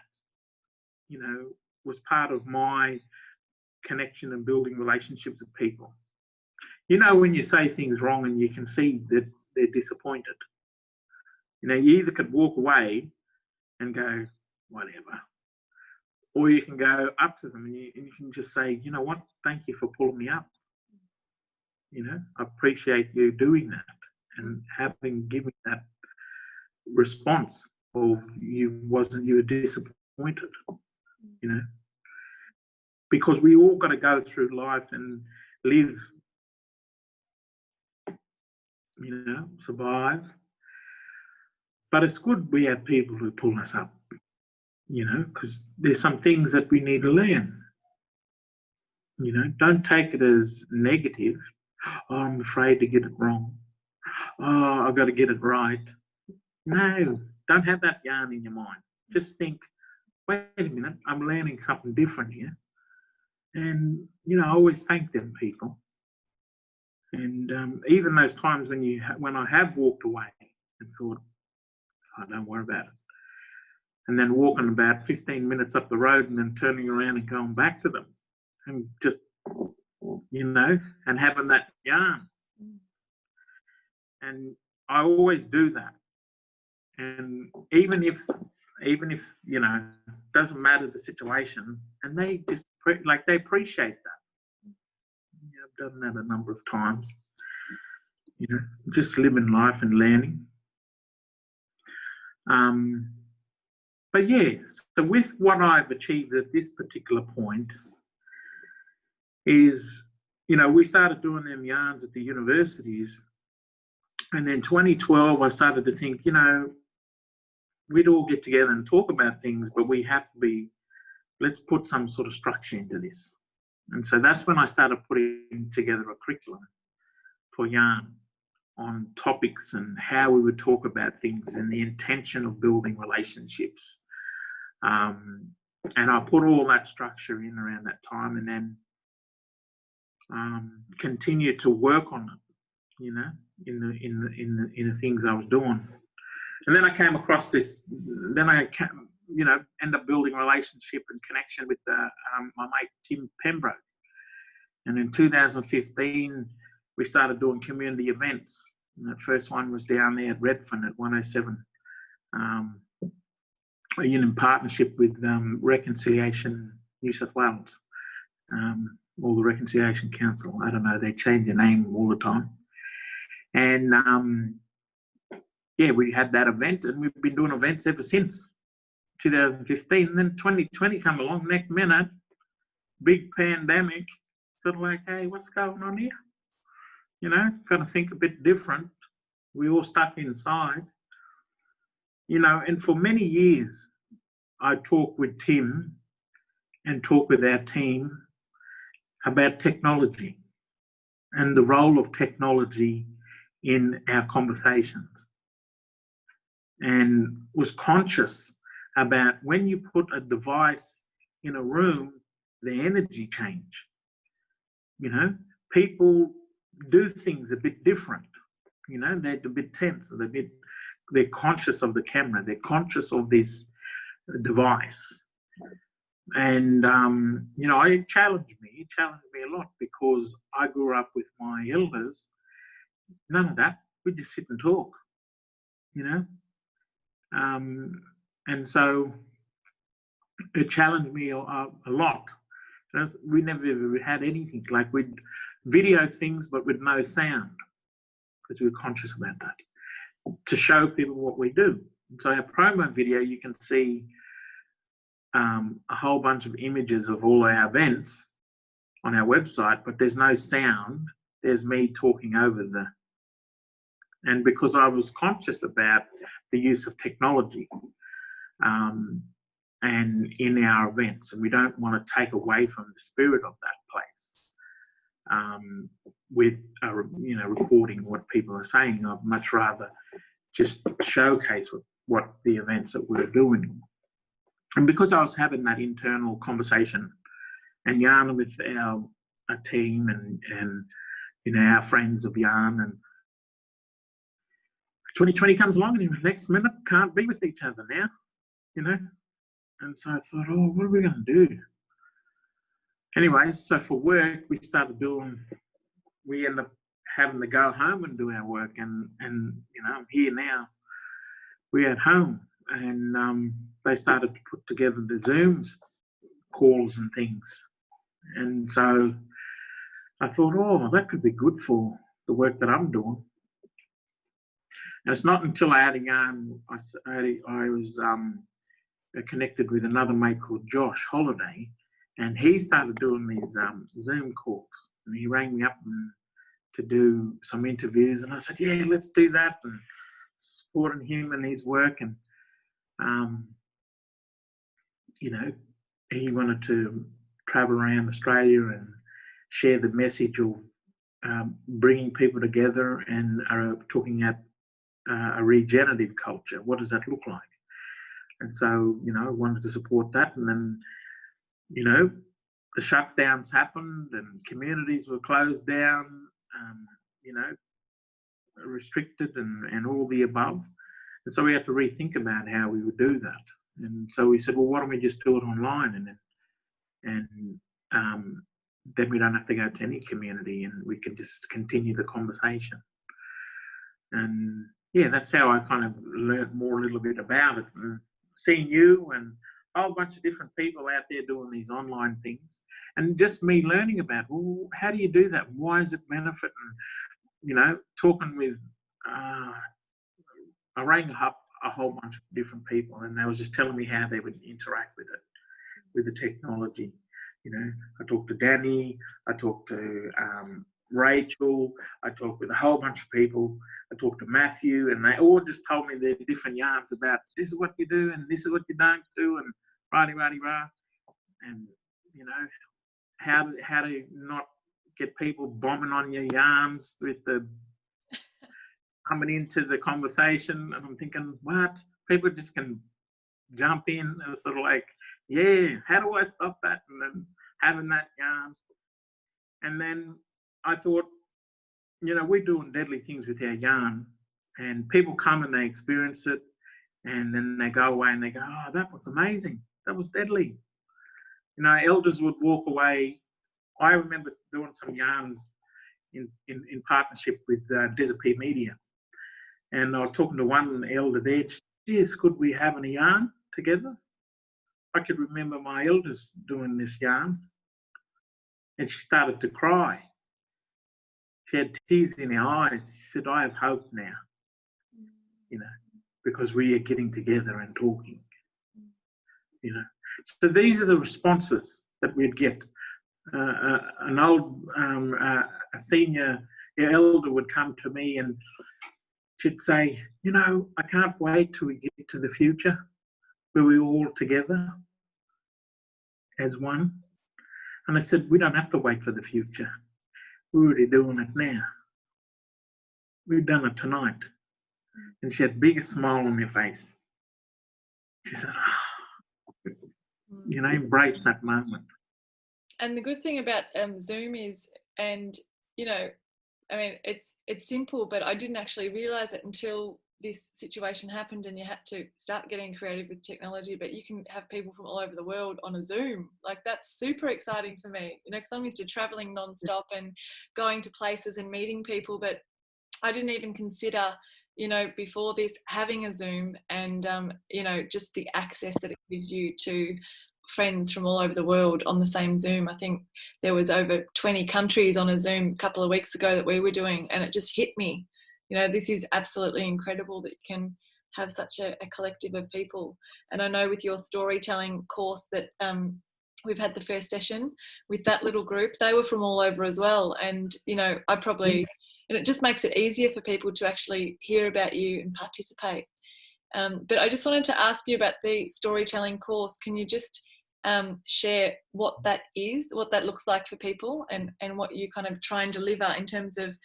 you know, was part of my connection and building relationships with people. You know, when you say things wrong and you can see that they're disappointed, you know, you either could walk away and go, whatever, or you can go up to them and you can just say, you know what, thank you for pulling me up. You know, I appreciate you doing that and having given that response of you were disappointed, you know, because we all got to go through life and live, you know, survive. But it's good we have people who pull us up, you know, because there's some things that we need to learn. You know, don't take it as negative. Oh, I'm afraid to get it wrong. Oh, I've got to get it right. No, don't have that yarn in your mind. Just think, wait a minute, I'm learning something different here. And, you know, I always thank them people. And even those times when I have walked away and thought, oh, don't worry about it. And then walking about 15 minutes up the road and then turning around and going back to them. And just, you know, and having that yarn. And I always do that. And even if you know, doesn't matter the situation, and they just they appreciate that. Yeah, I've done that a number of times. You know, just living life and learning. But yeah, so with what I've achieved at this particular point is, you know, we started doing them yarns at the universities, and then 2012 I started to think, you know, we'd all get together and talk about things, but we have to be, let's put some sort of structure into this. And so that's when I started putting together a curriculum for yarn on topics and how we would talk about things and the intention of building relationships. And I put all that structure in around that time, and then continued to work on it, you know, in the things I was doing. And then I came across this. Then I, you know, end up building a relationship and connection with my mate Tim Pembroke. And in 2015, we started doing community events. And that first one was down there at Redfern at 107, in partnership with Reconciliation New South Wales, or the Reconciliation Council. I don't know, they change their name all the time. And yeah, we had that event, and we've been doing events ever since 2015. And then 2020 come along, next minute, big pandemic, sort of like, hey, what's going on here? You know, got to think a bit different. We all stuck inside, you know, and for many years, I talked with Tim and talked with our team about technology and the role of technology in our conversations, and was conscious about when you put a device in a room, the energy change. You know, people do things a bit different. You know, they're a bit tense, they're conscious of the camera, they're conscious of this device. And, you know, it challenged me a lot, because I grew up with my elders. None of that. We just sit and talk, you know. And so it challenged me a lot. We never ever had anything like, we'd video things but with no sound, because we were conscious about that, to show people what we do. So our promo video, you can see a whole bunch of images of all our events on our website, but there's no sound. There's me talking over and because I was conscious about the use of technology and in our events, and we don't want to take away from the spirit of that place with you know, recording what people are saying. I'd much rather just showcase what the events that we're doing. And because I was having that internal conversation and yarning with our team and you know, our friends of yarn, and 2020 comes along, and in the next minute can't be with each other now, you know. And so I thought, oh, what are we going to do? Anyway, so for work, we end up having to go home and do our work, and you know, I'm here now. We're at home, and they started to put together the Zooms calls and things. And so I thought, oh, that could be good for the work that I'm doing. And it's not until I had a yarn, I was connected with another mate called Josh Holiday, and he started doing these Zoom calls. And he rang me up to do some interviews, and I said, yeah, let's do that, and supporting him and his work. And you know, he wanted to travel around Australia and share the message of bringing people together and talking at a regenerative culture. What does that look like? And so, I wanted to support that. And then, the shutdowns happened and communities were closed down, restricted and all the above. And so we had to rethink about how we would do that. And so we said, well, why don't we just do it online? And then we don't have to go to any community and we can just continue the conversation. And yeah, that's how I kind of learned a little bit about it. And seeing you and a whole bunch of different people out there doing these online things, and just me learning about, well, how do you do that? Why is it benefit? And, talking with, I rang up a whole bunch of different people, and they were just telling me how they would interact with it, with the technology. I talked to Danny, I talked to Rachel, I talked with a whole bunch of people, I talked to Matthew, and they all just told me their different yarns about this is what you do and this is what you don't do, and rah-de-rah-de-rah, and how to not get people bombing on your yarns with the coming into the conversation. And I'm thinking, what? People just can jump in, and it's sort of like, yeah, how do I stop that? And then having that yarn. And then I thought, we're doing deadly things with our yarn, and people come and they experience it, and then they go away and they go, oh, that was amazing. That was deadly. Elders would walk away. I remember doing some yarns in partnership with Disappear Media. And I was talking to one elder there, geez, could we have a yarn together? I could remember my elders doing this yarn, and she started to cry. She had tears in her eyes. She said, I have hope now, because we are getting together and talking, So these are the responses that we'd get. An old, a senior elder would come to me and she'd say, I can't wait till we get to the future where we're all together as one. And I said, we don't have to wait for the future. We're already doing it now. We've done it tonight. And she had the biggest smile on her face. She said, embrace that moment.
And the good thing about Zoom is, and it's simple, but I didn't actually realize it until this situation happened and you had to start getting creative with technology, but you can have people from all over the world on a Zoom. Like, that's super exciting for me, because I'm used to traveling nonstop and going to places and meeting people, but I didn't even consider, before this, having a Zoom and, just the access that it gives you to friends from all over the world on the same Zoom. I think there was over 20 countries on a Zoom a couple of weeks ago that we were doing, and it just hit me. This is absolutely incredible that you can have such a collective of people. And I know with your storytelling course that we've had the first session with that little group, they were from all over as well. And, and it just makes it easier for people to actually hear about you and participate. But I just wanted to ask you about the storytelling course. Can you just share what that is, what that looks like for people, and what you kind of try and deliver in terms of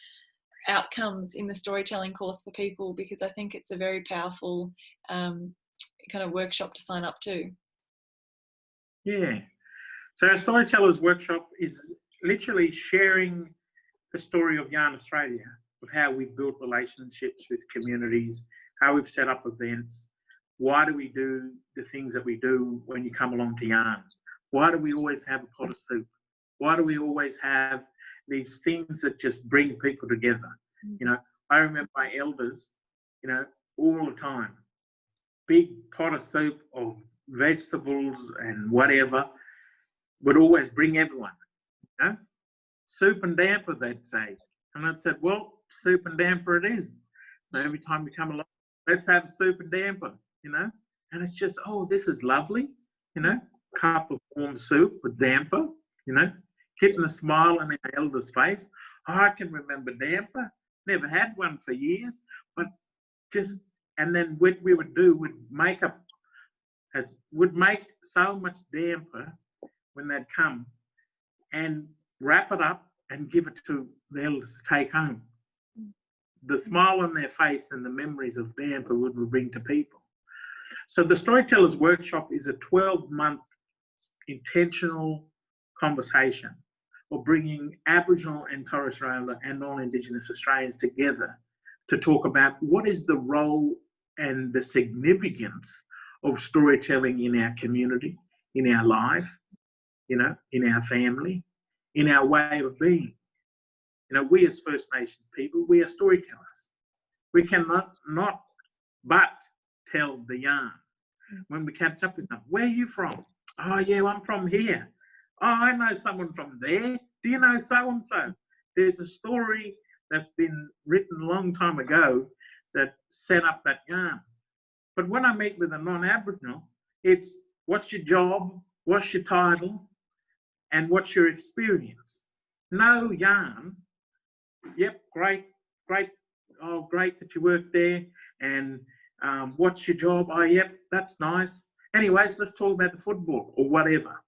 outcomes in the storytelling course for people? Because I think it's a very powerful kind of workshop to sign up to.
Yeah. So our Storytellers Workshop is literally sharing the story of Yarn Australia, of how we've built relationships with communities, how we've set up events. Why do we do the things that we do when you come along to Yarn? Why do we always have a pot of soup? Why do we always have these things that just bring people together? I remember my elders, all the time, big pot of soup of vegetables and whatever, would always bring everyone, Soup and damper, they'd say. And I'd said, well, soup and damper it is. So every time we come along, let's have soup and damper, And it's just, oh, this is lovely, cup of warm soup with damper, getting a smile on our elder's face. Oh, I can remember damper. Never had one for years, but just, and then what we would do, would make so much damper when they'd come and wrap it up and give it to the elders to take home. The smile on their face and the memories of damper would bring to people. So the Storytellers Workshop is a 12-month intentional conversation of bringing Aboriginal and Torres Strait Islander and non-Indigenous Australians together to talk about what is the role and the significance of storytelling in our community, in our life, in our family, in our way of being. We as First Nation people, we are storytellers. We cannot not but tell the yarn. When we catch up with them, where are you from? Oh yeah, I'm from here. Oh, I know someone from there. Do you know so-and-so? There's a story that's been written a long time ago that set up that yarn. But when I meet with a non-Aboriginal, it's what's your job, what's your title, and what's your experience. No yarn. Yep, great. Oh, great that you work there. And what's your job? Oh, yep, that's nice. Anyways, let's talk about the football or whatever.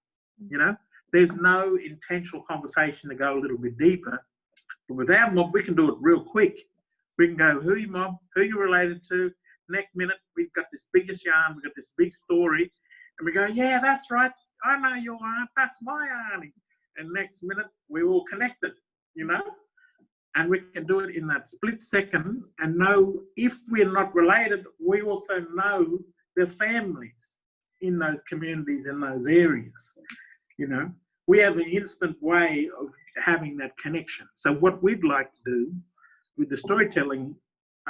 There's no intentional conversation to go a little bit deeper. But with our mob, we can do it real quick. We can go, who are you mob? Who are you related to? Next minute, we've got this biggest yarn. We've got this big story. And we go, yeah, that's right. I know your aunt. That's my auntie. And next minute, we're all connected, And we can do it in that split second and know if we're not related, we also know the families in those communities, in those areas. We have an instant way of having that connection. So what we'd like to do with the storytelling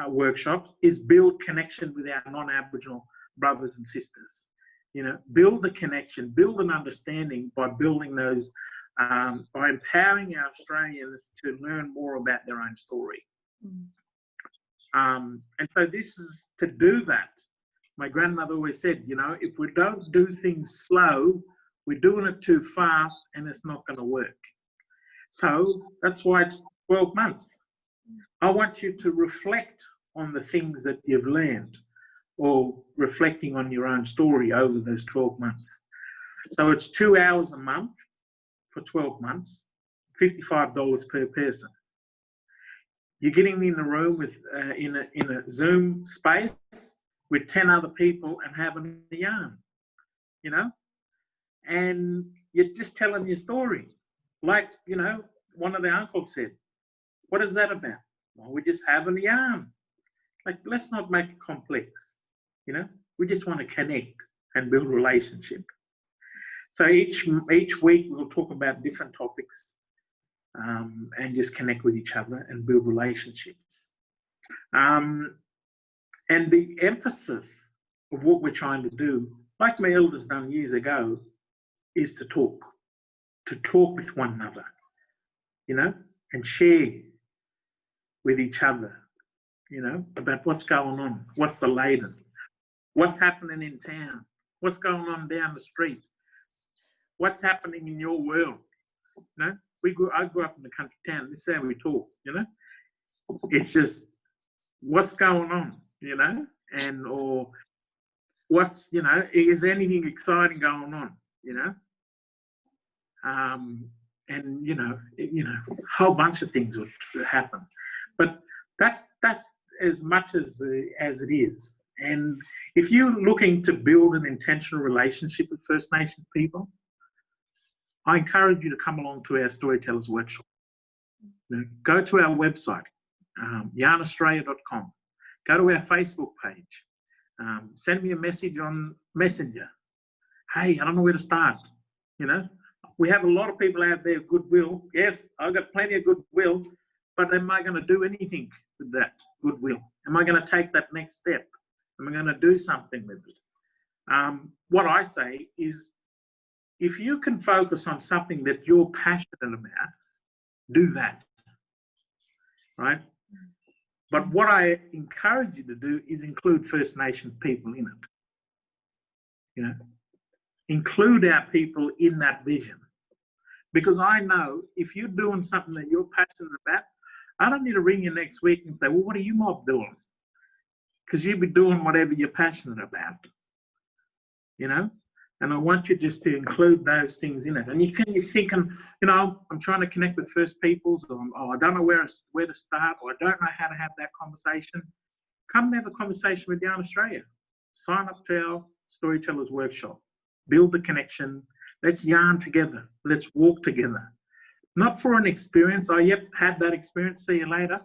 workshops is build connection with our non-Aboriginal brothers and sisters. Build the connection, build an understanding by building those, by empowering our Australians to learn more about their own story. And so this is to do that. My grandmother always said, if we don't do things slow, we're doing it too fast and it's not going to work. So that's why it's 12 months. I want you to reflect on the things that you've learned or reflecting on your own story over those 12 months. So it's 2 hours a month for 12 months, $55 per person. You're getting in the room with in a Zoom space with 10 other people and having a yarn, and you're just telling your story. Like, one of the uncles said, what is that about? Well, we're just having a yarn. Like, let's not make it complex, We just want to connect and build relationship. So each week we'll talk about different topics and just connect with each other and build relationships. And the emphasis of what we're trying to do, like my elders done years ago, is to talk with one another, and share with each other, about what's going on, what's the latest, what's happening in town, what's going on down the street, what's happening in your world. I grew up in the country town. This is how we talk. It's just what's going on, and or what's is there anything exciting going on, and a whole bunch of things would happen, but that's as much as it is. And if you're looking to build an intentional relationship with First Nations people, I encourage you to come along to our Storytellers Workshop. Go to our website, yarnaustralia.com. Go to our Facebook page. Send me a message on Messenger. Hey, I don't know where to start. We have a lot of people out there, goodwill. Yes, I've got plenty of goodwill, but am I going to do anything with that goodwill? Am I going to take that next step? Am I going to do something with it? What I say is, if you can focus on something that you're passionate about, do that, right? But what I encourage you to do is include First Nation people in it. Include our people in that vision. Because I know if you're doing something that you're passionate about, I don't need to ring you next week and say, well, what are you mob doing? Because you'll be doing whatever you're passionate about, And I want you just to include those things in it. And you're thinking, I'm trying to connect with First Peoples, or I don't know where to start, or I don't know how to have that conversation. Come and have a conversation with Yarn Australia. sign up to our Storytellers Workshop, build the connection, let's yarn together, let's walk together. Not for an experience, oh, yep, had that experience, see you later.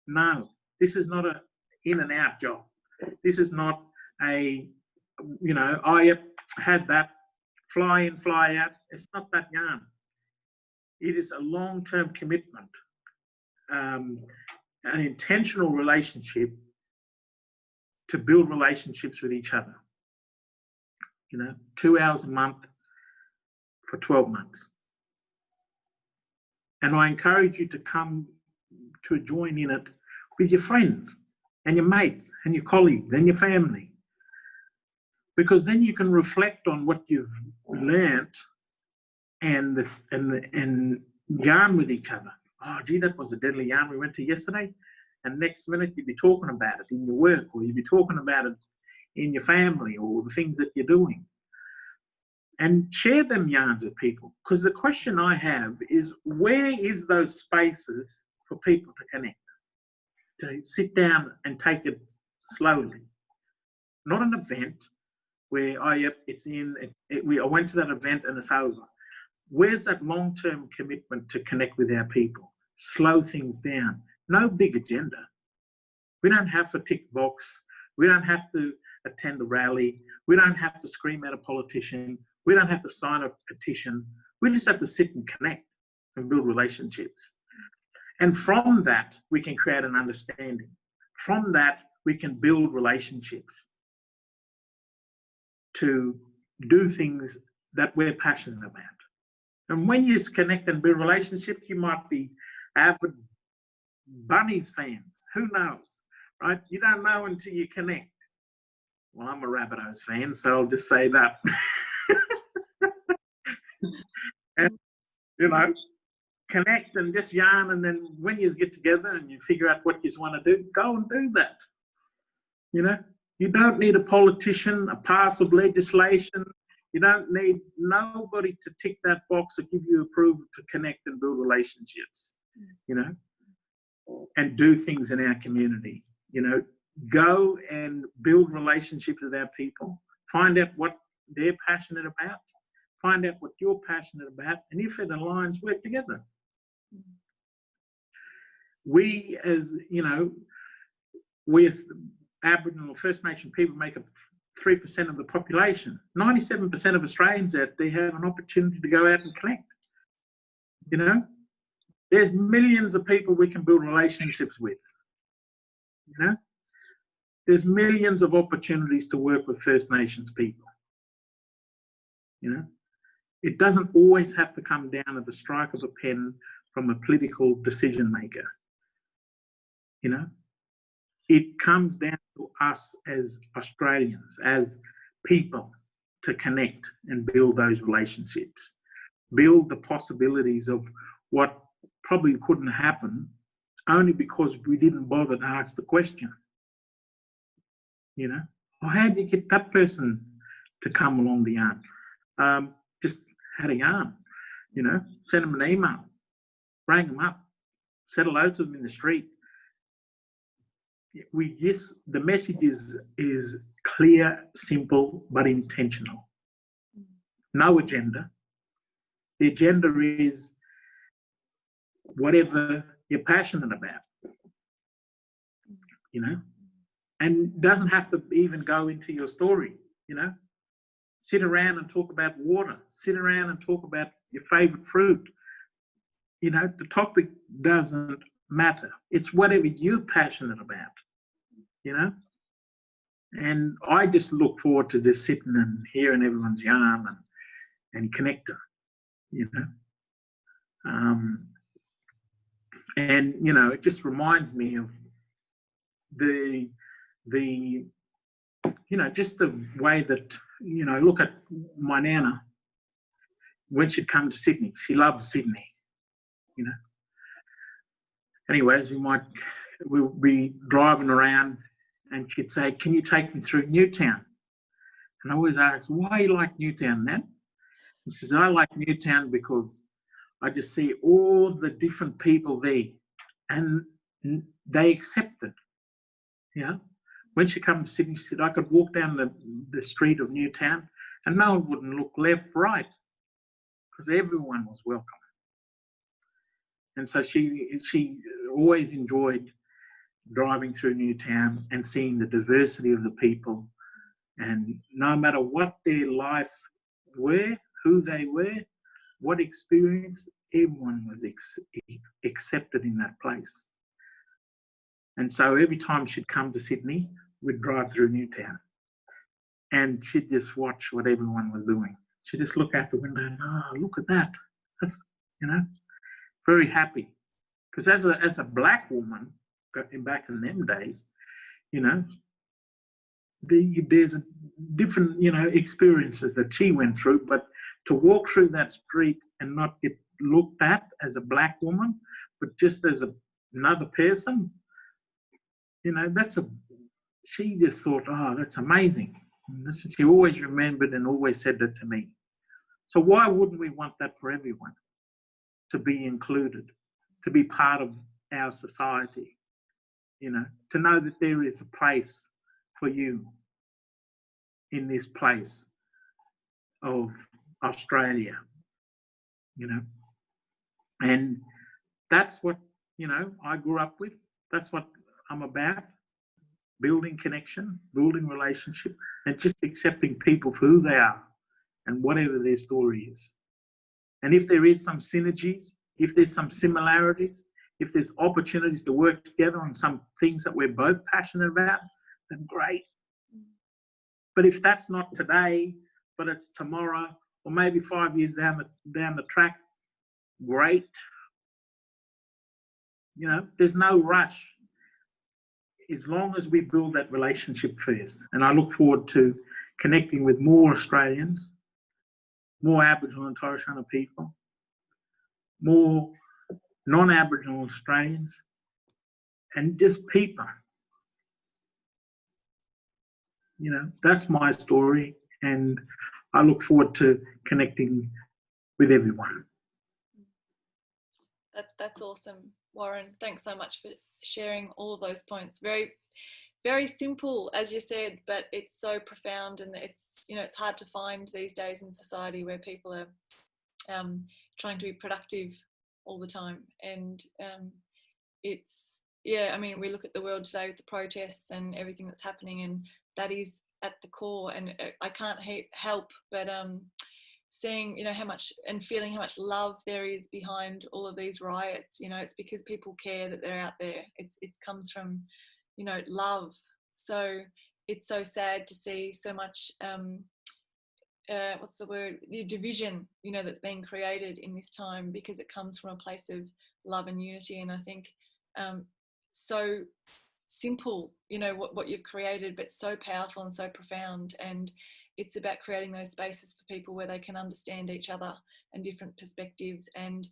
No, this is not a in and out job. This is not a, oh, yep, had that, fly in, fly out. It's not that yarn. It is a long-term commitment, an intentional relationship to build relationships with each other. 2 hours a month for 12 months. And I encourage you to come to join in it with your friends and your mates and your colleagues and your family. Because then you can reflect on what you've learnt and yarn with each other. Oh, gee, that was a deadly yarn we went to yesterday. And next minute you'd be talking about it in your work, or you'd be talking about it in your family, or the things that you're doing. And share them yarns with people. Because the question I have is, where is those spaces for people to connect? To sit down and take it slowly. Not an event where, oh, yep, I went to that event and it's over. Where's that long-term commitment to connect with our people? Slow things down. No big agenda. We don't have to tick box. We don't have to attend a rally. We don't have to scream at a politician. We don't have to sign a petition. We just have to sit and connect and build relationships. And from that, we can create an understanding. From that, we can build relationships to do things that we're passionate about. And when you connect and build relationships, you might be avid Bunnies fans. Who knows, right? You don't know until you connect. Well, I'm a Rabbitohs fan, so I'll just say that. And, connect and just yarn, and then when you get together and you figure out what you want to do, go and do that. You don't need a politician, a pass of legislation. You don't need nobody to tick that box or give you approval to connect and build relationships, and do things in our community. Go and build relationships with our people. Find out what they're passionate about. Find out what you're passionate about. And if it aligns, work together. We, as with Aboriginal First Nation people, make up 3% of the population. 97% of Australians out there have an opportunity to go out and connect. There's millions of people we can build relationships with. There's millions of opportunities to work with First Nations people. It doesn't always have to come down to the strike of a pen from a political decision maker. It comes down to us as Australians, as people, to connect and build those relationships. Build the possibilities of what probably couldn't happen only because we didn't bother to ask the question. Well, how did you get that person to come along the yarn? Just had a yarn, send them an email, rang them up, said hello to them in the street. The message is clear, simple, but intentional. No agenda. The agenda is whatever you're passionate about, and doesn't have to even go into your story, Sit around and talk about water. Sit around and talk about your favourite fruit. The topic doesn't matter. It's whatever you're passionate about, And I just look forward to just sitting and hearing everyone's yarn and connecting, And, it just reminds me of just the way that, look at my Nana when she'd come to Sydney. She loved Sydney, Anyways, we'll be driving around and she'd say, can you take me through Newtown? And I always ask, why do you like Newtown, Nan? She says, I like Newtown because I just see all the different people there and they accept it, When she came to Sydney, she said, I could walk down the street of Newtown and no one wouldn't look left, right, because everyone was welcome. And so she always enjoyed driving through Newtown and seeing the diversity of the people. And no matter what their life were, who they were, what experience, everyone was accepted in that place. And so every time she'd come to Sydney, we'd drive through Newtown. And she'd just watch what everyone was doing. She'd just look out the window and, look at that. That's, very happy. Because as a black woman, back in them days, there's different, experiences that she went through, but to walk through that street and not get looked at as a black woman, but just as another person, she just thought, that's amazing. And she always remembered and always said that to me. So why wouldn't we want that for everyone? To be included, to be part of our society, to know that there is a place for you in this place of Australia, and that's what, I grew up with. That's what I'm about, building connection, building relationship, and just accepting people for who they are and whatever their story is. And if there is some synergies, if there's some similarities, if there's opportunities to work together on some things that we're both passionate about, then great. But if that's not today, but it's tomorrow, or maybe 5 years down the track, great. There's no rush. As long as we build that relationship first. And I look forward to connecting with more Australians, more Aboriginal and Torres Strait Islander people, more non-Aboriginal Australians, and just people. That's my story, and I look forward to connecting with everyone.
That's awesome, Warren. Thanks so much for sharing all of those points. Very, very simple, as you said, but it's so profound, and it's hard to find these days in society where people are trying to be productive all the time. And we look at the world today with the protests and everything that's happening, and that is at the core. And I can't help but seeing how much and feeling how much love there is behind all of these riots. It's because people care that they're out there. It comes from love. So it's so sad to see so much division that's being created in this time, because it comes from a place of love and unity. And I think so simple what you've created, but so powerful and so profound. And it's about creating those spaces for people where they can understand each other and different perspectives, and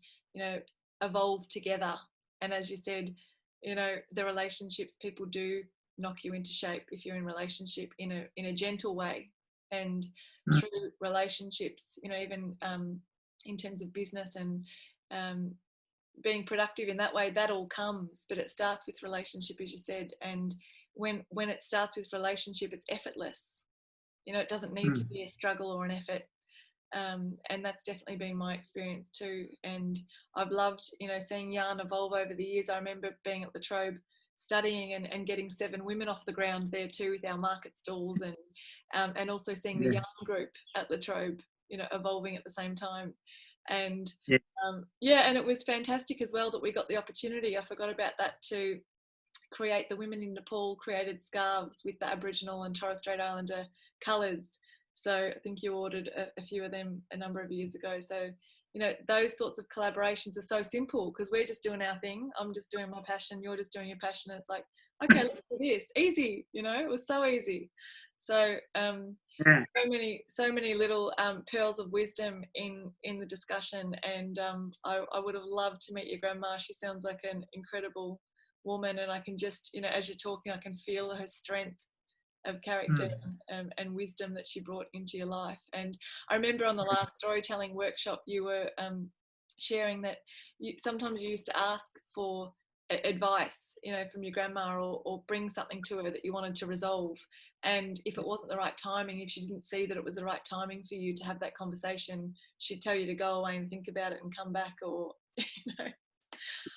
evolve together. And as you said, the relationships, people do knock you into shape if you're in relationship in a gentle way. And through relationships, even in terms of business and being productive in that way, that all comes. But it starts with relationship, as you said. And when it starts with relationship, it's effortless. It doesn't need to be a struggle or an effort. And that's definitely been my experience too. And I've loved, seeing yarn evolve over the years. I remember being at Latrobe studying and getting 7 women off the ground there too, with our market stalls, and also seeing the yarn group at Latrobe, evolving at the same time. And and it was fantastic as well that we got the opportunity, I forgot about that, to create, the women in Nepal created scarves with the Aboriginal and Torres Strait Islander colours. So I think you ordered a few of them a number of years ago. So, those sorts of collaborations are so simple, because we're just doing our thing. I'm just doing my passion. You're just doing your passion. And it's like, okay, let's do this. Easy, it was so easy. So, so many little pearls of wisdom in the discussion. And I would have loved to meet your grandma. She sounds like an incredible woman, and I can just, as you're talking, I can feel her strength of character and wisdom that she brought into your life. And I remember on the last storytelling workshop, you were sharing that sometimes you used to ask for advice, you know, from your grandma, or bring something to her that you wanted to resolve. And if it wasn't the right timing, if she didn't see that it was the right timing for you to have that conversation, she'd tell you to go away and think about it and come back, or, you know.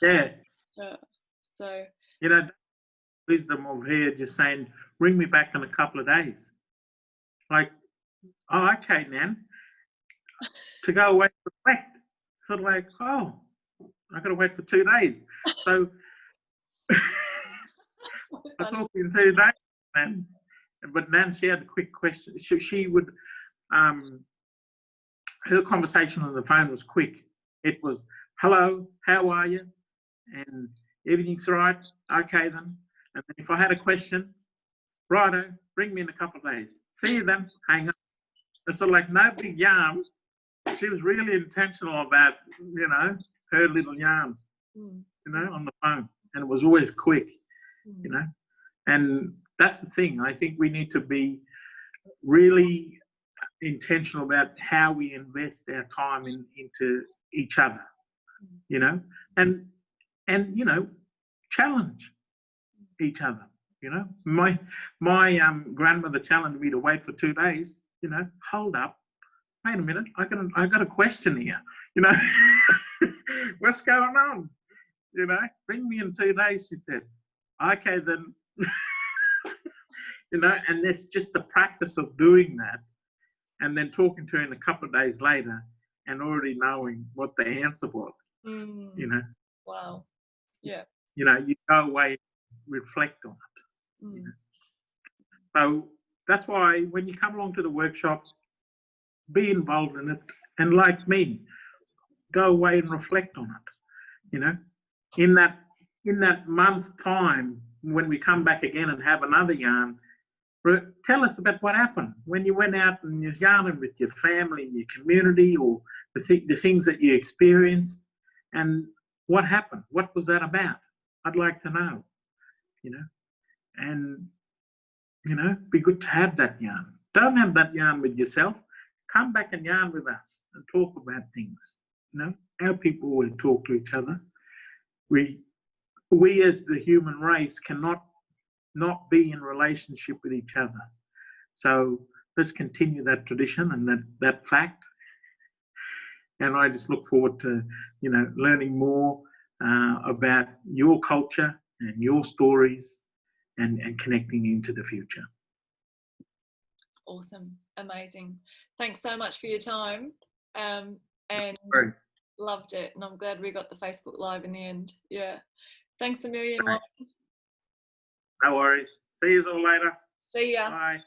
Yeah.
So,
you know, wisdom of her just saying, ring me back in a couple of days. Like, oh, okay, Nan. To go away and reflect. Sort of like, oh, I got to wait for 2 days. So I talked in 2 days, Nan. But Nan, she had a quick question. She would, her conversation on the phone was quick. It was, hello, how are you? And everything's right. Okay, then. And then if I had a question, righto, bring me in a couple of days. See you then, hang up. It's sort of like no big yarn. She was really intentional about, you know, her little yarns, you know, on the phone. And it was always quick, you know. And that's the thing. I think we need to be really intentional about how we invest our time into each other, you know, and you know, challenge each other. You know, my grandmother challenged me to wait for 2 days. You know, hold up, wait a minute, I got a question here. You know, what's going on? You know, bring me in 2 days. She said, okay then. You know, and it's just the practice of doing that, and then talking to her in a couple of days later, and already knowing what the answer was. You know.
Wow. Yeah.
You know, you go away, reflect on it. You know? So that's why when you come along to the workshop, be involved in it, and like me, go away and reflect on it. You know, in that month's time, when we come back again and have another yarn, tell us about what happened when you went out and you're yarning with your family and your community, or the things that you experienced, and what happened. What was that about? I'd like to know. You know, and you know, be good to have that yarn. Don't have that yarn with yourself. Come back and yarn with us and talk about things. You know, our people will talk to each other. We as the human race cannot not be in relationship with each other. So let's continue that tradition and that fact. And I just look forward to, you know, learning more about your culture and your stories, and connecting into the future.
Awesome. Amazing. Thanks so much for your time. And
Thanks.
Loved it. And I'm glad we got the Facebook Live in the end. Yeah. Thanks a million.
No worries. See you all later.
See ya.
Bye.